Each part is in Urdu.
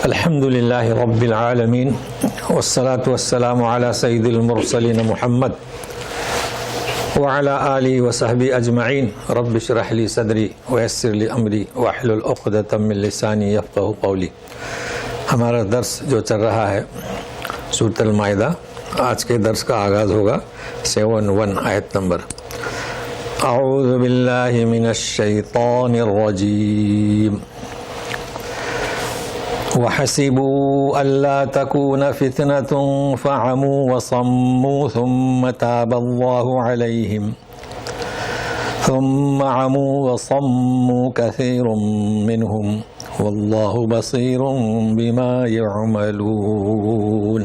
الحمد للہ رب العالمین والصلاة والسلام علی سید المرسلین محمد وعلی آلہ وصحبہ اجمعین رب اشرح لی صدری ویسر لی امری واحلل عقدۃ من لسانی یفقہوا قولی۔ ہمارا درس جو چل رہا ہے سورۃ المائدہ، آج کے درس کا آغاز ہوگا 71 آیت نمبر۔ اعوذ باللہ من الشیطان الرجیم۔ وحسبوا ألا تكون فتنة فعموا وصموا ثم تاب الله عليهم ثم عموا وصموا كثير منهم والله بصير بما يعملون۔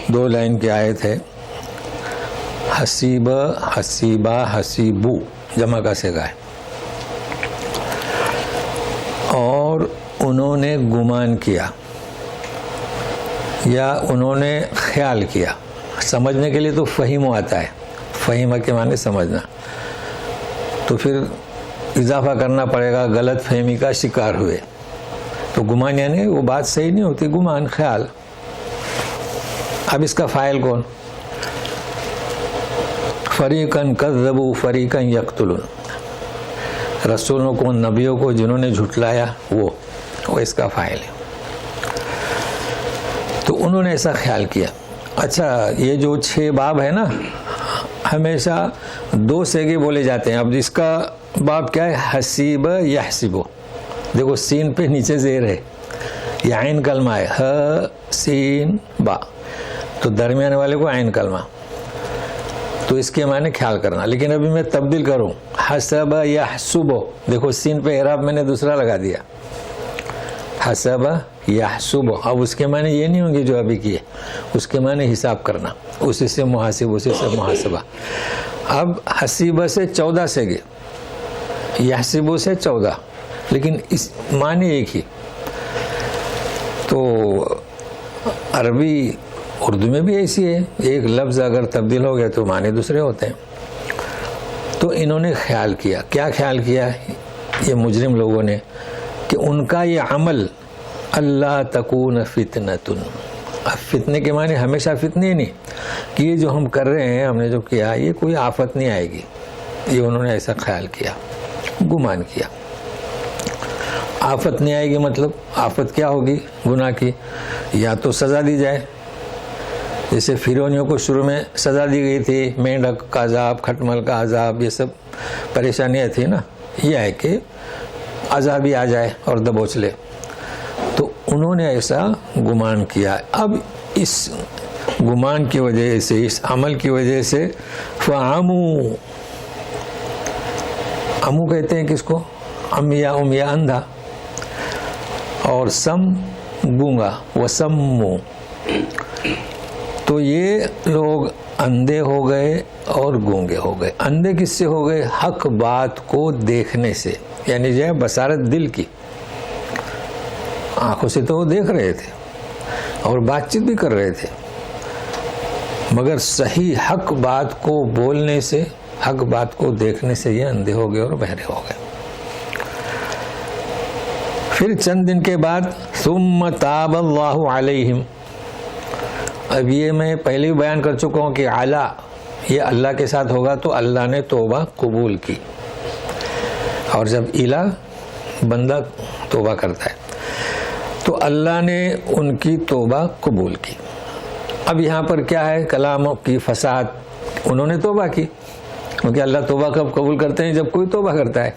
دو لائن کی آیت ہے۔ حسیب، حسیبہ، حسیبو جمع کا صیغہ ہے۔ اور انہوں نے گمان کیا یا انہوں نے خیال کیا۔ سمجھنے کے لیے تو فہیم آتا ہے، فہیمہ کے معنی سمجھنا، تو پھر اضافہ کرنا پڑے گا غلط فہمی کا شکار ہوئے۔ تو گمان یعنی وہ بات صحیح نہیں ہوتی، گمان، خیال۔ اب اس کا فاعل کون؟ فریقاً کذبوا فریقاً یقتلون، رسولوں کو، نبیوں کو جنہوں نے جھٹلایا وہ اس کا فاعل ہے۔ تو انہوں نے ایسا خیال کیا۔ اچھا، یہ جو 6 باب ہے نا، ہمیشہ 2 صیغے بولے جاتے ہیں۔ اب اس کا باب کیا ہے؟ حسیب یحسب۔ دیکھو سین پہ نیچے زیر ہے، یہ عین کلمہ ہے، ح سین با، تو درمیانے والے کو عین کلمہ، تو اس کے معنی خیال کرنا۔ لیکن ابھی میں تبدیل کروں، حسب یحسب، دیکھو سین پہ اعراب میں نے دوسرا لگا دیا، حسب یحسب۔ اب اس کے معنی یہ نہیں ہوں گے جو ابھی کیے، اس کے معنی حساب کرنا، اسی سے محاسب، اسی سے محاسبہ۔ اب حسیبہ سے 14 صیغے، یحسب سے 14، لیکن اس معنی ایک ہی۔ تو عربی اردو میں بھی ایسی ہے، ایک لفظ اگر تبدیل ہو گیا تو معنی دوسرے ہوتے ہیں۔ تو انہوں نے خیال کیا، کیا خیال کیا یہ مجرم لوگوں نے، کہ ان کا یہ عمل اللہ تکون فتنۃ۔ اب فتنے کے معنی ہمیشہ فتنے نہیں، کہ یہ جو ہم کر رہے ہیں، ہم نے جو کیا، یہ کوئی آفت نہیں آئے گی۔ یہ انہوں نے ایسا خیال کیا، گمان کیا۔ آفت نہیں آئے گی مطلب آفت کیا ہوگی گناہ کی؟ یا تو سزا دی جائے، جیسے فرعونیوں کو شروع میں سزا دی گئی تھی، مینڈک کا عذاب، کھٹمل کا عذاب، یہ سب پریشانیاں تھیں نا۔ یہ ہے کہ عذاب ہی آ جائے اور دبوچ لے، تو انہوں نے ایسا گمان کیا۔ اب اس گمان کی وجہ سے، اس عمل کی وجہ سے فعموا، عمو کہتے ہیں کس کو؟ عمیہ، امیہ اندھا، اور سم گونگا، وسموا، تو یہ لوگ اندھے ہو گئے اور گونگے ہو گئے۔ اندھے کس سے ہو گئے؟ حق بات کو دیکھنے سے، یعنی جو ہے بصارت دل کی، آنکھوں سے تو وہ دیکھ رہے تھے اور بات چیت بھی کر رہے تھے، مگر صحیح حق بات کو بولنے سے، حق بات کو دیکھنے سے یہ اندھے ہو گئے اور بہرے ہو گئے۔ پھر چند دن کے بعد ثم تاب اللہ علیہم۔ اب یہ میں پہلے بھی بیان کر چکا ہوں کہ اعلیٰ یہ اللہ کے ساتھ ہوگا تو اللہ نے توبہ قبول کی، اور جب الہ بندہ توبہ کرتا ہے تو اللہ نے ان کی توبہ قبول کی۔ اب یہاں پر کیا ہے؟ کلاموں کی فساد، انہوں نے توبہ کی، کیونکہ اللہ توبہ کب قبول کرتے ہیں؟ جب کوئی توبہ کرتا ہے۔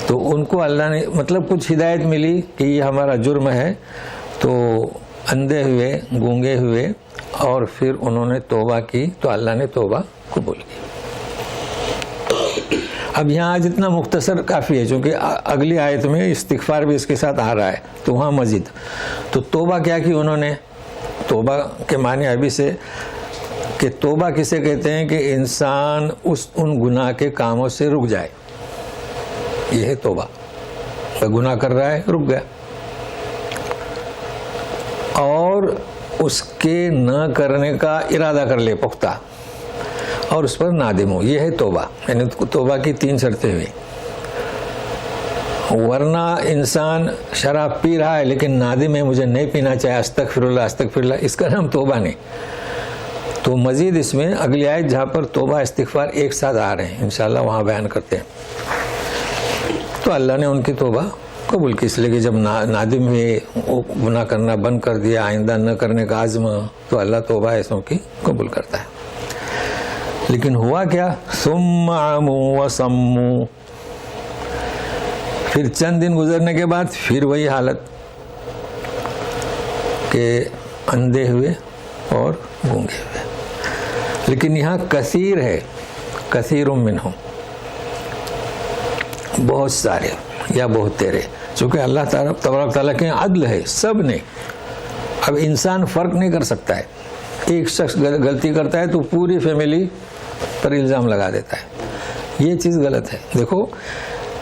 تو ان کو اللہ نے مطلب کچھ ہدایت ملی کہ یہ ہمارا جرم ہے، تو اندھے ہوئے، گونگے ہوئے، اور پھر انہوں نے توبہ کی تو اللہ نے توبہ قبول کی۔ اب یہاں جتنا مختصر کافی ہے، چونکہ اگلی آیت میں استغفار بھی اس کے ساتھ آ رہا ہے، تو وہاں مزید۔ تو توبہ کیا کی انہوں نے؟ توبہ کے معنی ابھی سے کہ توبہ کسے کہتے ہیں؟ کہ انسان ان گناہ کے کاموں سے رک جائے، یہ ہے توبہ۔ گناہ کر رہا ہے، رک گیا، اور اس کے نہ کرنے کا ارادہ کر لے پختہ، اور اس پر نادم ہو، یہ ہے توبہ۔ یعنی توبہ کی 3 شرطیں ہوئی، ورنہ انسان شراب پی رہا ہے لیکن نادم ہے مجھے نہیں پینا چاہے، استغفر اللہ استغفر اللہ، اس کا نام توبہ نہیں. تو مزید اس میں اگلی آیت جہاں پر توبہ استغفار ایک ساتھ آ رہے ہیں انشاءاللہ وہاں بیان کرتے ہیں. تو اللہ نے ان کی توبہ قبول کی، اس لیے کہ جب نادم ہوئے وہ گناہ کرنا بند کر دیا، آئندہ نہ کرنے کا عزم، تو اللہ توبہ ایسوں کی قبول کرتا ہے. لیکن ہوا کیا؟ ثم عموا وصموا، پھر چند دن گزرنے کے بعد پھر وہی حالت کہ اندھے ہوئے اور گونگے ہوئے. لیکن یہاں کثیر ہے، کثیر منہم، بہت سارے یا بہت تیرے، چونکہ اللہ تعالیٰ تبارک تعالیٰ کے عدل ہے، سب نے. اب انسان فرق نہیں کر سکتا ہے، ایک شخص غلطی کرتا ہے تو پوری فیملی پر الزام لگا دیتا ہے، یہ چیز غلط ہے. دیکھو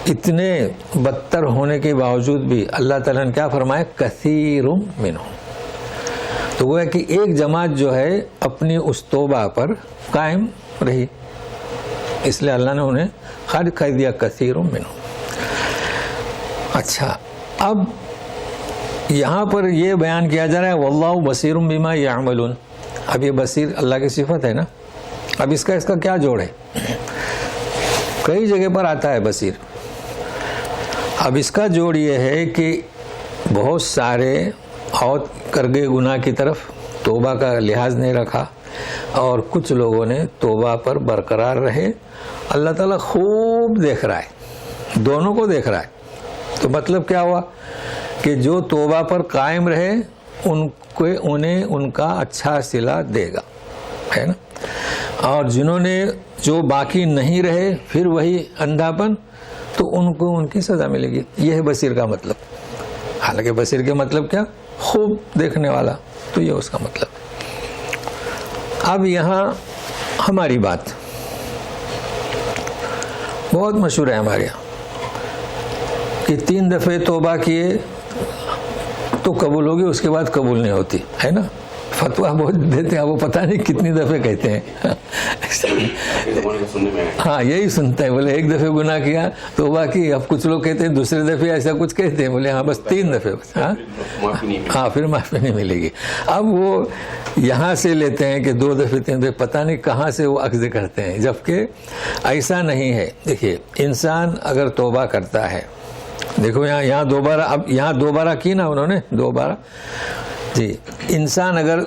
اتنے بدتر ہونے کے باوجود بھی اللہ تعالیٰ نے کیا فرمایا؟ کثیر منہم. تو وہ ہے کہ ایک جماعت جو ہے اپنی اس توبہ پر قائم رہی، اس لیے اللہ نے انہیں خارج کر دیا، کثیر منہم. اچھا، اب یہاں پر یہ بیان کیا جا رہا ہے واللہ بصیر بما یعملون. اب یہ بصیر اللہ کی صفت ہے نا، اب اس کا کیا جوڑ ہے؟ کئی جگہ پر آتا ہے بصیر. اب اس کا جوڑ یہ ہے کہ بہت سارے اور کر گئے گناہ کی طرف توبہ کا لحاظ نہیں رکھا، اور کچھ لوگوں نے توبہ پر برقرار رہے. اللہ تعالیٰ خوب دیکھ رہا ہے، دونوں کو دیکھ رہا ہے. تو مطلب کیا ہوا کہ جو توبہ پر قائم رہے انہیں ان کا اچھا صلہ دے گا، ہے نا. اور جنہوں نے جو باقی نہیں رہے پھر وہی اندھاپن، تو ان کو ان کی سزا ملے گی. یہ ہے بصیر کا مطلب. حالانکہ بصیر کے مطلب کیا؟ خوب دیکھنے والا. تو یہ اس کا مطلب. اب یہاں ہماری بات بہت مشہور ہے ہمارے یہاں کہ 3 دفعے توبہ کیے تو قبول ہوگی، اس کے بعد قبول نہیں ہوتی، ہے نا. فتویٰ بہت دیتے ہیں، وہ پتہ نہیں کتنی دفعے کہتے ہیں. ہاں یہی سنتا ہے، بولے 1 دفعہ گناہ کیا توبہ کی. اب کچھ لوگ کہتے ہیں دوسرے دفعے ایسا کچھ کہتے ہیں، بولے ہاں بس 3 دفعے بس، ہاں پھر معافی نہیں ملے گی. اب وہ یہاں سے لیتے ہیں کہ 2 دفعے 3 دفعے، پتہ نہیں کہاں سے وہ اخذ کرتے ہیں، جبکہ ایسا نہیں ہے. دیکھیے انسان اگر توبہ کرتا ہے، دیکھو یہاں دوبارہ، اب یہاں دوبارہ کی نا انہوں نے 2 بار. جی، انسان اگر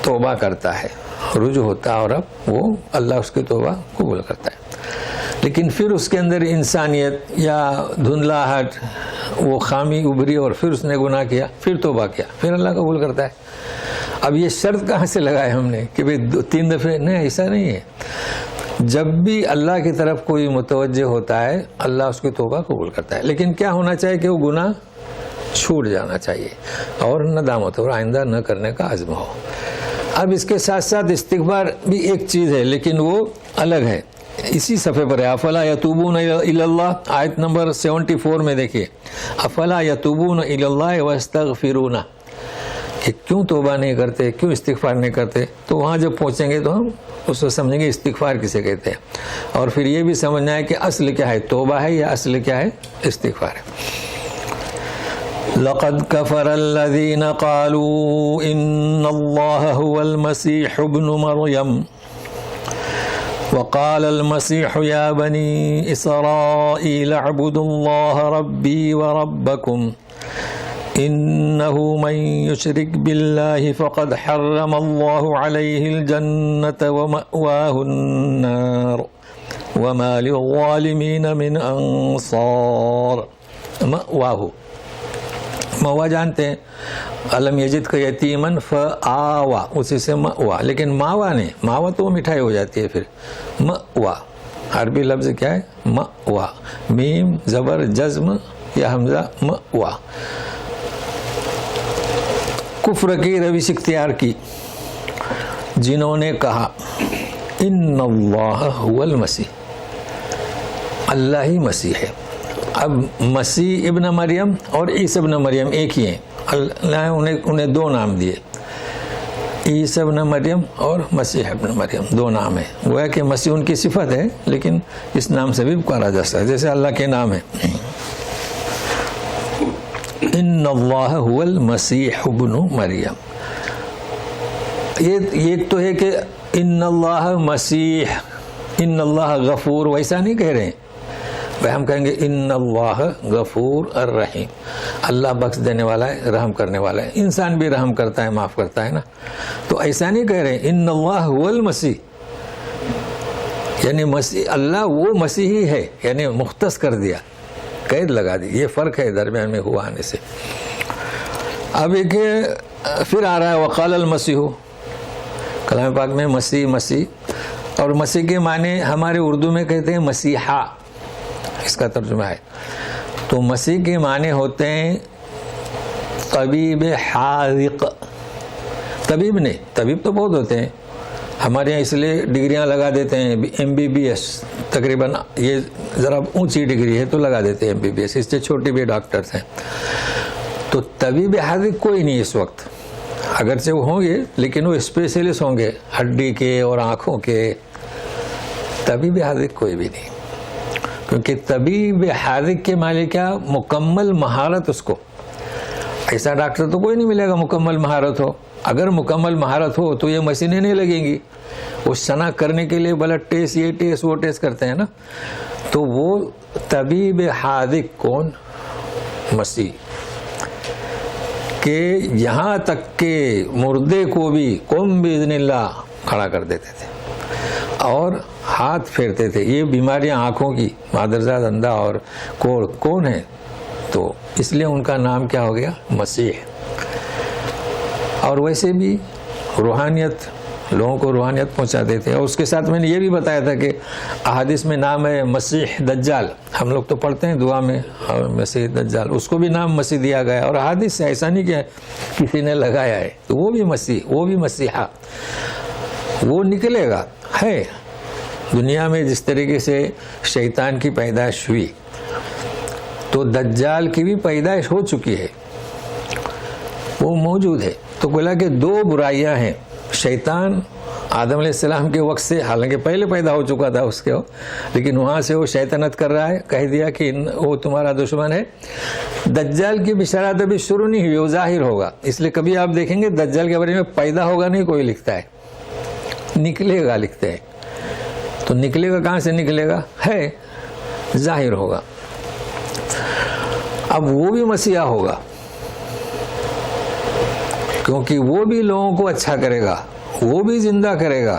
توبہ کرتا ہے، رجوع ہوتا ہے، اور اب وہ اللہ اس کی توبہ قبول کرتا ہے. لیکن پھر اس کے اندر انسانیت یا دھندلاہٹ، وہ خامی ابھری اور پھر اس نے گناہ کیا، پھر توبہ کیا، پھر اللہ قبول کرتا ہے. اب یہ شرط کہاں سے لگائے ہم نے کہ بھئی 3 دفعے؟ نہیں، ایسا نہیں ہے. جب بھی اللہ کی طرف کوئی متوجہ ہوتا ہے اللہ اس کی توبہ قبول کرتا ہے. لیکن کیا ہونا چاہیے کہ وہ گناہ چھوٹ جانا چاہیے اور ندامت اور آئندہ نہ کرنے کا عزم ہو. اب اس کے ساتھ ساتھ استغفار بھی ایک چیز ہے، لیکن وہ الگ ہے. اسی صفحے پر ہے افلا یتوبون الی اللہ، آیت نمبر 74 میں دیکھیے، افلا یتوبون الی اللہ واستغفرون، کہ کیوں توبہ نہیں کرتے، کیوں استغفار نہیں کرتے. تو وہاں جب پہنچیں گے تو ہم اس کو سمجھیں گے استغفار کسے کہتے ہیں، اور پھر یہ بھی سمجھنا ہے کہ اصل کیا ہے، توبہ ہے یا اصل کیا ہے، استغفار ہے. لقد كفر الذين قالوا إن الله هو المسيح ابن مريم وقال المسيح يا بني إسرائيل اعبدوا الله ربي وربكم إنه من يشرك بالله فقد حرم الله عليه الجنة ومأواه النار وما للظالمين من أنصار. مأواه، موا جانتے ہیں، علم یجد کا یتیمن فآوا، اسی سے مأوا. لیکن ماوا نہیں، ماوا تو وہ مٹھائی ہو جاتی ہے. پھر مأوا عربی لفظ کیا ہے؟ مأوا، میم زبر جزم یا حمزہ، مأوا. کفر کی روش اختیار کی جنہوں نے کہا ان اللہ هو المسیح، اللہ ہی مسیح ہے. اب مسیح ابن مریم اور عیسی ابن مریم ایک ہی ہیں. اللہ نے انہیں 2 نام دیے، عیسی ابن مریم اور مسیح ابن مریم، 2 نام ہیں. وہ ہے کہ مسیح ان کی صفت ہے لیکن اس نام سے بھی پکارا جا سکتا ہے جیسے اللہ کے نام ہے. ان اللہ هو المسیح ابن مریم. یہ ایک تو ہے کہ ان اللہ مسیح، ان اللہ غفور، ویسا نہیں کہہ رہے ہیں بھائی. ہم کہیں گے ان اللہ غفور الرحیم، اللہ بخش دینے والا ہے، رحم کرنے والا ہے. انسان بھی رحم کرتا ہے، معاف کرتا ہے نا. تو ایسا نہیں کہہ رہے ان اللہ هو المسیح، یعنی مسیح اللہ وہ مسیحی ہے، یعنی مختص کر دیا، قید لگا دی. یہ فرق ہے درمیان میں ہوا آنے سے. اب ایک پھر آ رہا ہے وقال المسیح، کلام پاک میں مسیح مسیح، اور مسیح کے معنی ہمارے اردو میں کہتے ہیں مسیحا، اس کا ترجمہ ہے. تو مسیح کے معنی ہوتے ہیں طبیب حاذق. طبیب نہیں، طبیب تو بہت ہوتے ہیں ہمارے یہاں، اس لیے ڈگریاں لگا دیتے ہیں MBBS، تقریباً یہ ذرا اونچی ڈگری ہے تو لگا دیتے ہیں MBBS، اس سے چھوٹے بھی ڈاکٹرز ہیں. تو طبیب حاذق کوئی نہیں اس وقت، اگرچہ وہ ہوں گے لیکن وہ اسپیشلسٹ ہوں گے ہڈی کے اور آنکھوں کے. طبیب حاذق کوئی بھی نہیں، کیونکہ طبیب حاذق کے معنی کیا؟ مکمل مہارت. اس کو ایسا ڈاکٹر تو کوئی نہیں ملے گا مکمل مہارت ہو. اگر مکمل مہارت ہو تو یہ مشینیں نہیں لگیں گی. وہ شناخت کرنے کے لیے بلڈ ٹیسٹ، یہ ٹیسٹ، وہ ٹیسٹ کرتے ہیں نا. تو وہ طبیب حاذق کون؟ مسیح. کہ یہاں تک کہ مردے کو بھی قم باذن اللہ کھڑا کر دیتے تھے اور ہاتھ پھیرتے تھے. یہ بیماریاں آنکھوں کی، مادرزاد، اندھا اور کوڑ کون ہے؟ تو اس لیے ان کا نام کیا ہو گیا؟ مسیح. اور ویسے بھی روحانیت، لوگوں کو روحانیت پہنچاتے تھے. اور اس کے ساتھ میں نے یہ بھی بتایا تھا کہ احادیث میں نام ہے مسیح دجال. ہم لوگ تو پڑھتے ہیں دعا میں مسیح دجال، اس کو بھی نام مسیح دیا گیا. اور احادیث سے ایسا نہیں کہ کسی نے لگایا ہے. تو وہ بھی مسیح، وہ بھی مسیحا، وہ نکلے گا. ہے دنیا میں جس طریقے سے شیطان کی پیدائش ہوئی تو دجال کی بھی پیدائش ہو چکی ہے، وہ موجود ہے. تو گویا کہ دو برائیاں ہیں. شیطان آدم علیہ السلام کے وقت سے، حالانکہ پہلے پیدا ہو چکا تھا اس کے، لیکن وہاں سے وہ شیطنت کر رہا ہے. کہہ دیا کہ وہ تمہارا دشمن ہے. دجال کی بشارت ابھی شروع نہیں ہوئی، وہ ظاہر ہوگا. اس لیے کبھی آپ دیکھیں گے دجال کے بارے میں پیدا ہوگا نہیں کوئی لکھتا ہے، نکلے گا لکھتے ہیں. تو نکلے گا کہاں سے نکلے گا؟ ہے ظاہر ہوگا. اب وہ بھی مسیحا ہوگا کیونکہ وہ بھی لوگوں کو اچھا کرے گا، وہ بھی زندہ کرے گا،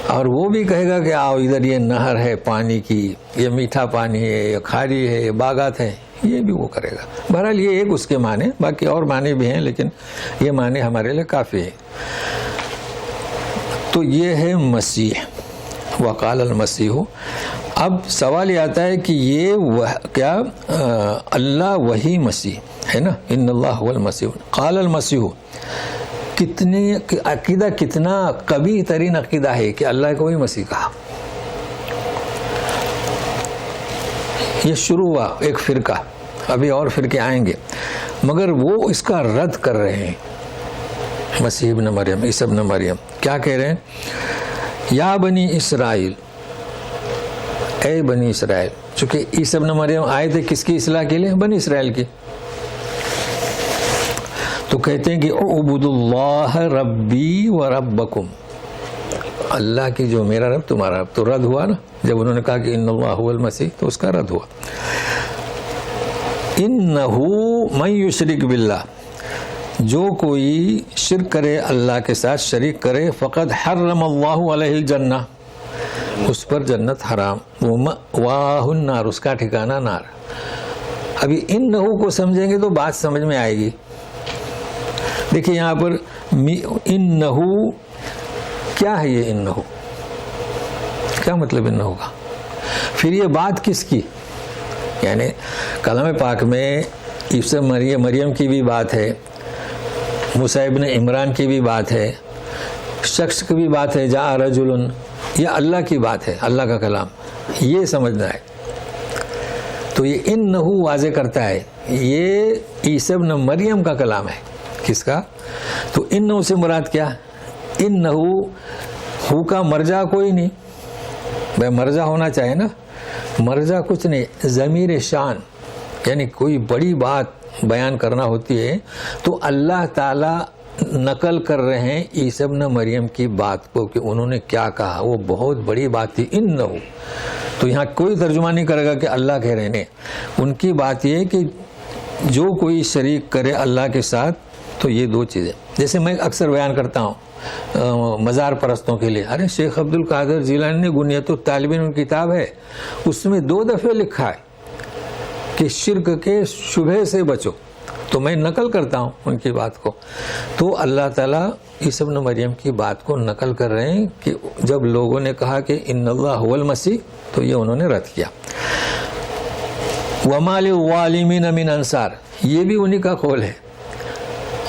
اور وہ بھی کہے گا کہ آؤ ادھر یہ نہر ہے پانی کی، یہ میٹھا پانی ہے، یہ کھاری ہے، یہ باغات ہیں. یہ بھی وہ کرے گا. بہرحال یہ ایک اس کے معنی، باقی اور معنی بھی ہیں لیکن یہ معنی ہمارے لیے کافی ہے. تو یہ ہے مسیح، وقال المسیح. اب سوال یہ آتا ہے کہ یہ کیا اللہ وہی مسیح ہے نا؟ ان اللہ هو المسیح. قال المسیح، کتنے عقیدہ، کتنا قبیح ترین عقیدہ ہے کہ اللہ کو ہی مسیح کہا. یہ شروع ہوا ایک فرقہ، ابھی اور فرقے آئیں گے، مگر وہ اس کا رد کر رہے ہیں. مسیح ابن مریم، عیسی ابن مریم کیا کہہ رہے ہیں؟ یا بنی اسرائیل، اے بنی اسرائیل. چونکہ عیسی ابن مریم آئے تھے کس کی اصلاح کے لیے؟ بنی اسرائیل کی. تو کہتے ہیں کہ اعبدوا اللہ ربی و ربکم، اللہ کی جو میرا رب تمہارا رب. تو رد ہوا نا جب انہوں نے کہا کہ ان اللہ هو المسیح، تو اس کا رد ہوا. انہ من یشرک باللہ، جو کوئی شرک کرے، اللہ کے ساتھ شریک کرے، فقد حرم اللہ علیہ الجنہ، اس پر جنت حرام، ومأواہ النار، اس کا ٹھکانہ نار. ابھی انہو کو سمجھیں گے تو بات سمجھ میں آئے گی. دیکھیں یہاں پر انہو کیا ہے؟ یہ انہو کیا مطلب انہو کا؟ پھر یہ بات کس کی؟ یعنی کلام پاک میں عیسی مریم کی بھی بات ہے، موسیٰ ابن عمران کی بھی بات ہے، شخص کی بھی بات ہے، جاء رجل، یہ اللہ کی بات ہے، اللہ کا کلام، یہ سمجھنا ہے. تو یہ انہو واضح کرتا ہے یہ عیسی ابن مریم کا کلام ہے. کس کا؟ تو انہو سے مراد کیا؟ انہو ہو کا مرجع کوئی نہیں. بھائی مرجع ہونا چاہے نا، مرجع کچھ نہیں، ضمیر شان، یعنی کوئی بڑی بات بیان کرنا ہوتی ہے تو اللہ تعالیٰ نقل کر رہے ہیں عیسی ابن مریم کی بات کو کہ انہوں نے کیا کہا، وہ بہت بڑی بات تھی انہو. تو یہاں کوئی ترجمہ نہیں کرے گا کہ اللہ کہہ رہے ہیں، ان کی بات یہ ہے کہ جو کوئی شریک کرے اللہ کے ساتھ تو یہ دو چیزیں، جیسے میں اکثر بیان کرتا ہوں مزار پرستوں کے لیے، ارے شیخ عبد القادر جیلانی نے گنیت الطالبین کتاب ہے، اس میں 2 دفعے لکھا ہے کہ شرک کے شبہ سے بچو، تو میں نقل کرتا ہوں ان کی بات کو. تو اللہ تعالیٰ عیسی ابن مریم کی بات کو نقل کر رہے ہیں کہ جب لوگوں نے کہا کہ ان اللہ هو المسیح تو یہ انہوں نے رد کیا. وَمَا لِلظَّالِمِينَ مِنْ أَنصَارٍ، یہ بھی انہی کا قول ہے،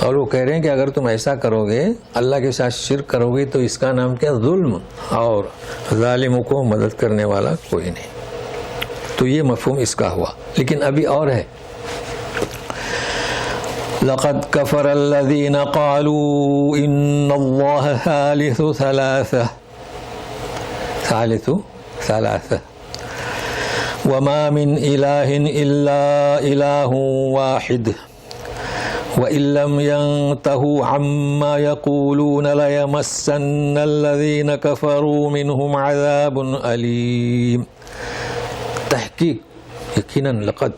اور وہ کہہ رہے ہیں کہ اگر تم ایسا کرو گے، اللہ کے ساتھ شرک کرو گے تو اس کا نام کیا، ظلم، اور ظالموں کو مدد کرنے والا کوئی نہیں. تو یہ مفہوم اس کا ہوا. لیکن ابھی اور ہے، لَقَدْ كَفَرَ الَّذِينَ قَالُوا إِنَّ اللَّهَ ثَالِثُ ثَلَاثَةٍ وَمَا مِنْ إِلَٰهٍ إِلَّا إِلَٰهٌ وَاحِدٌ وَإِن لَّمْ يَنْتَهُوا عَمَّا يَقُولُونَ لَيَمَسَّنَّ الَّذِينَ كَفَرُوا مِنْهُمْ عَذَابٌ أَلِيمٌ. تحقیق یقیناً لقد،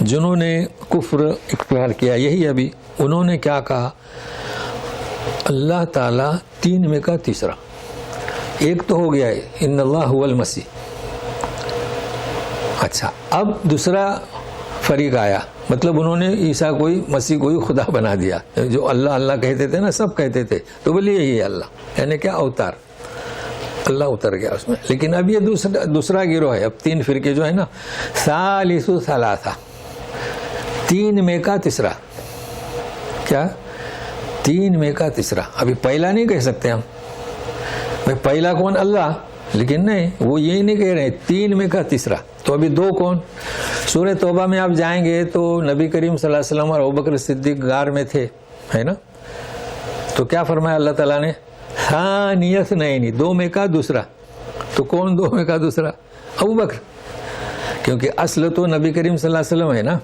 جنہوں نے کفر اختیار کیا، یہی ابھی انہوں نے کیا کہا، اللہ تعالیٰ 3 میں کا تیسرا. ایک تو ہو گیا ہے ان اللہ هو المسیح، اچھا اب دوسرا فریق آیا، مطلب انہوں نے عیسیٰ کوئی مسیح کوئی خدا بنا دیا. جو اللہ اللہ کہتے تھے نا، سب کہتے تھے، تو بولے یہی ہے اللہ، یعنی کیا اوتار، اللہ اتر گیا اس میں. لیکن اب یہ دوسرا گروہ ہے، اب 3 فرقے جو ہے نا، ثالث ثلاثہ، 3 میں کا تیسرا. کیا 3 میں کا تیسرا؟ ابھی پہلا نہیں کہہ سکتے ہم، پہلا کون، اللہ، لیکن نہیں، وہ یہی نہیں کہہ رہے 3 میں کا تیسرا. تو ابھی 2 کون؟ سورہ توبہ میں آپ جائیں گے تو نبی کریم صلی اللہ علیہ وسلم اور ابوبکر صدیق غار میں تھے، ہے نا، تو کیا فرمایا اللہ تعالیٰ نے، ثانی اثنین، 2 میں کا دوسرا. تو کون 2 میں کا دوسرا؟ ابوبکر، کیونکہ اصل تو نبی کریم صلی اللہ علیہ وسلم ہے نا.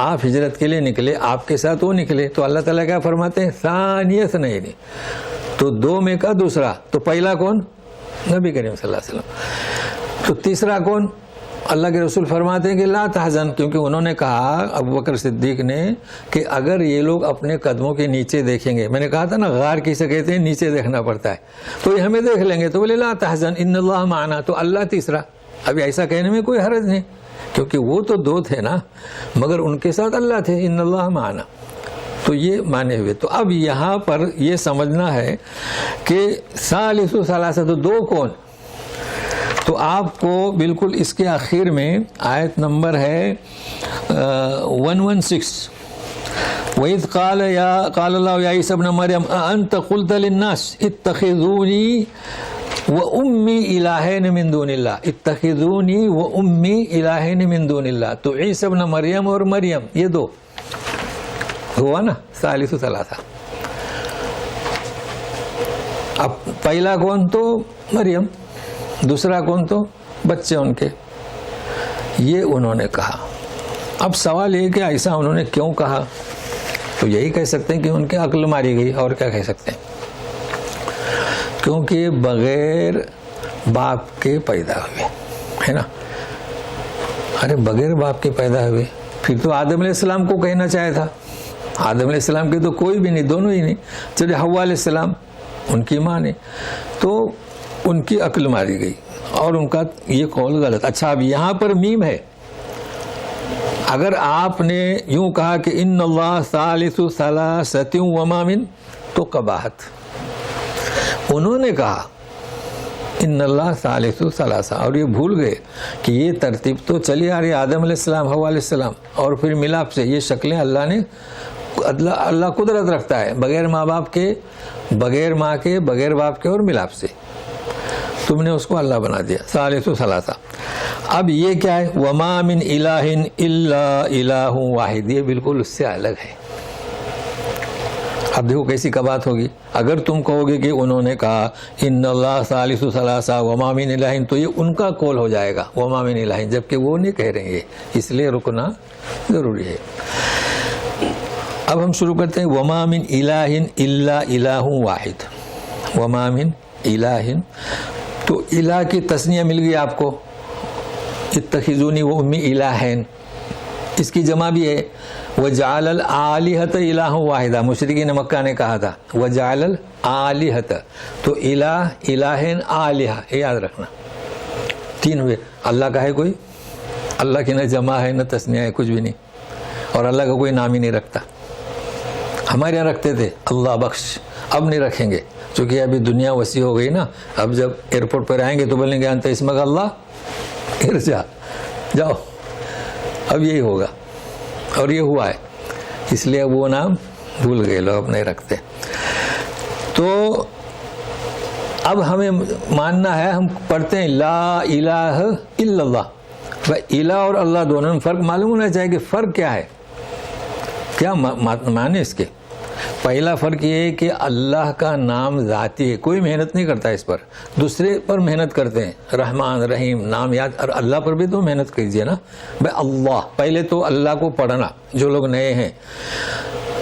آپ ہجرت کے لیے نکلے، آپ کے ساتھ وہ نکلے، تو اللہ تعالیٰ کیا فرماتے ہیں، ثانی اثنین، تو 2 میں کا دوسرا. تو پہلا کون، نبی کریم صلی اللہ علیہ وسلم. تو تیسرا کون، اللہ کے رسول فرماتے ہیں کہ لا تحزن، کیونکہ انہوں نے کہا ابوبکر صدیق نے کہ اگر یہ لوگ اپنے قدموں کے نیچے دیکھیں گے، میں نے کہا تھا نا غار کسے کہتے ہیں، نیچے دیکھنا پڑتا ہے، تو یہ ہمیں دیکھ لیں گے، تو بولے لا تحزن ان اللہ معنا، تو اللہ تیسرا. ابھی ایسا کہنے میں کوئی حرج نہیں، کیونکہ وہ تو 2 تھے نا، مگر ان کے ساتھ اللہ تھے، ان اللہ معنا، تو یہ مانے ہوئے. تو اب یہاں پر یہ سمجھنا ہے کہ ثالث ثلاثہ، تو 2 کون؟ تو آپ کو بالکل اس کے آخر میں آیت نمبر ہے 116، وَإِذْ قَالَ اللَّهُ يَا عِيسَى ابْنَ مَرْيَمَ أَأَنْتَ قُلْتَ لِلنَّاسِ اتَّخِذُونِي وَأُمِّي إِلَٰهَيْنِ مِن دُونِ اللَّهِ، اتَّخِذُونِي وَأُمِّي إِلَٰهَيْنِ مِن دُونِ اللَّهِ. تو عیسی ابن مریم اور مریم یہ 2 ہوا نا، ثالث ثلاثہ. اب پہلا کون، تو مریم، دوسرا کون، تو بچے ان کے. یہ انہوں نے کہا. اب سوال یہ کہ ایسا انہوں نے کیوں کہا، تو یہی کہہ سکتے ہیں کہ ان کی عقل ماری گئی، اور کیا کہہ سکتے ہیں، کیونکہ بغیر باپ کے پیدا ہوئے، ہے نا. ارے بغیر باپ کے پیدا ہوئے، پھر تو آدم علیہ السلام کو کہنا چاہے تھا. آدم علیہ السلام کے تو کوئی بھی نہیں، دونوں ہی نہیں. چلے حوا علیہ السلام ان کی ماں نے، تو ان کی عقل ماری گئی اور ان کا یہ قول غلط. اچھا اب یہاں پر میم ہے، اگر آپ نے یوں کہا کہ ان اللہ ثالث ثلاثۃ وما من، تو قباحت. انہوں نے کہا ان اللہ ثالث ثلاثہ، اور یہ بھول گئے کہ یہ ترتیب تو چلی آ رہی آدم علیہ السلام، حوا علیہ السلام، اور پھر ملاپ سے. یہ شکلیں اللہ نے، اللہ قدرت رکھتا ہے بغیر ماں باپ کے، بغیر ماں کے، بغیر باپ کے، اور ملاپ سے. تم نے اس کو اللہ بنا دیا، ثالث ثلاثہ. اب یہ کیا ہے، وما من الہ الا الہ واحد، یہ بالکل اس سے الگ ہے. اب دیکھو کیسی کا بات ہوگی. اگر تم کہو گے کہ انہوں نے کہا ان اللہ ثالث ثلاثہ وما من الہ، تو یہ ان کا قول ہو جائے گا وما من الہ، جبکہ وہ نہیں کہہ رہے ہیں، اس لیے رکنا ضروری ہے. اب ہم شروع کرتے ہیں وما من الہ الا الہ واحد. وما من الہ, تو الہ کی تسنیہ مل گئی آپ کو, اتخذونی و امی الہین, اس کی جمع بھی ہے وجعل الآلہۃ الہ واحدہ, مشرکین مکہ نے کہا تھا وجعل الآلہۃ, تو الہ الہین آلہہ, یاد رکھنا تین ہوئے. اللہ کا ہے کوئی؟ اللہ کی نہ جمع ہے نہ تسنیہ ہے, کچھ بھی نہیں, اور اللہ کا کوئی نام ہی نہیں رکھتا. ہمارے یہاں رکھتے تھے اللہ بخش, اب نہیں رکھیں گے چونکہ ابھی دنیا وسیع ہو گئی نا. اب جب ایئرپورٹ پر آئیں گے تو بولیں گے انت اسمک اللہ ارجع, جاؤ, اب یہی ہوگا, اور یہ ہوا ہے, اس لیے اب وہ نام بھول گئے لوگ, اب نہیں رکھتے. تو اب ہمیں ماننا ہے, ہم پڑھتے ہیں لا الہ الا اللہ, الہ اور اللہ دونوں میں فرق معلوم ہونا چاہیے کہ فرق کیا ہے, کیا معنی اس کے. پہلا فرق یہ ہے کہ اللہ کا نام ذاتی ہے, کوئی محنت نہیں کرتا اس پر, دوسرے پر محنت کرتے ہیں. رحمان رحیم نام یاد, اور اللہ پر بھی تو محنت کیجیے نا بھائی. اللہ پہلے تو اللہ کو پڑھنا, جو لوگ نئے ہیں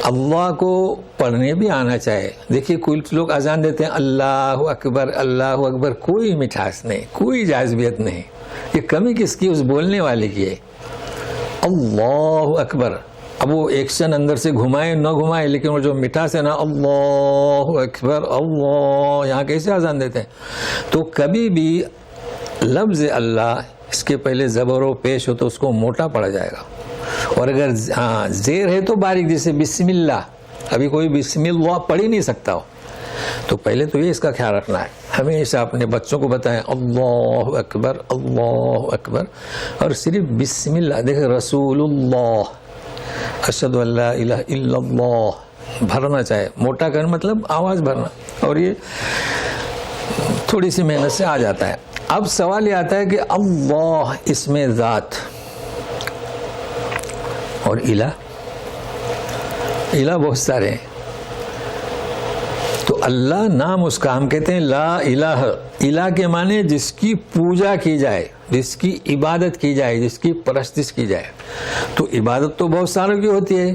اللہ کو پڑھنے بھی آنا چاہیے. دیکھیے کچھ لوگ اذان دیتے ہیں اللہ اکبر اللہ اکبر, کوئی مٹھاس نہیں, کوئی جاذبیت نہیں. یہ کمی کس کی؟ اس بولنے والے کی ہے. اللہ اکبر, اب وہ ایکشن اندر سے گھمائے نہ گھمائے, لیکن وہ جو مٹھاس ہے نا اللہ اکبر اللہ, یہاں کیسے اذان دیتے ہیں. تو کبھی بھی لفظ اللہ اس کے پہلے زبر و پیش ہو تو اس کو موٹا پڑا جائے گا, اور اگر زیر ہے تو باریک, جیسے بسم اللہ, ابھی کوئی بسم اللہ پڑھ ہی نہیں سکتا ہو. تو پہلے تو یہ اس کا خیال رکھنا ہے, ہمیشہ اپنے بچوں کو بتائیں اللہ اکبر اللہ اکبر, اور صرف بسم اللہ. دیکھیں رسول اللہ اشہد ان لا الہ الا اللہ بھرنا چاہے, موٹا کرنا مطلب آواز بھرنا, اور یہ تھوڑی سی محنت سے آ جاتا ہے. اب سوال یہ آتا ہے کہ اللہ اس میں ذات اور الہ, الہ بہت سارے ہیں, تو اللہ نام اس کا ہم کہتے ہیں لا الہ. الہ کے معنی جس کی پوجا کی جائے, جس کی عبادت کی جائے, جس کی پرستش کی جائے. تو عبادت تو بہت ساروں کی ہوتی ہے.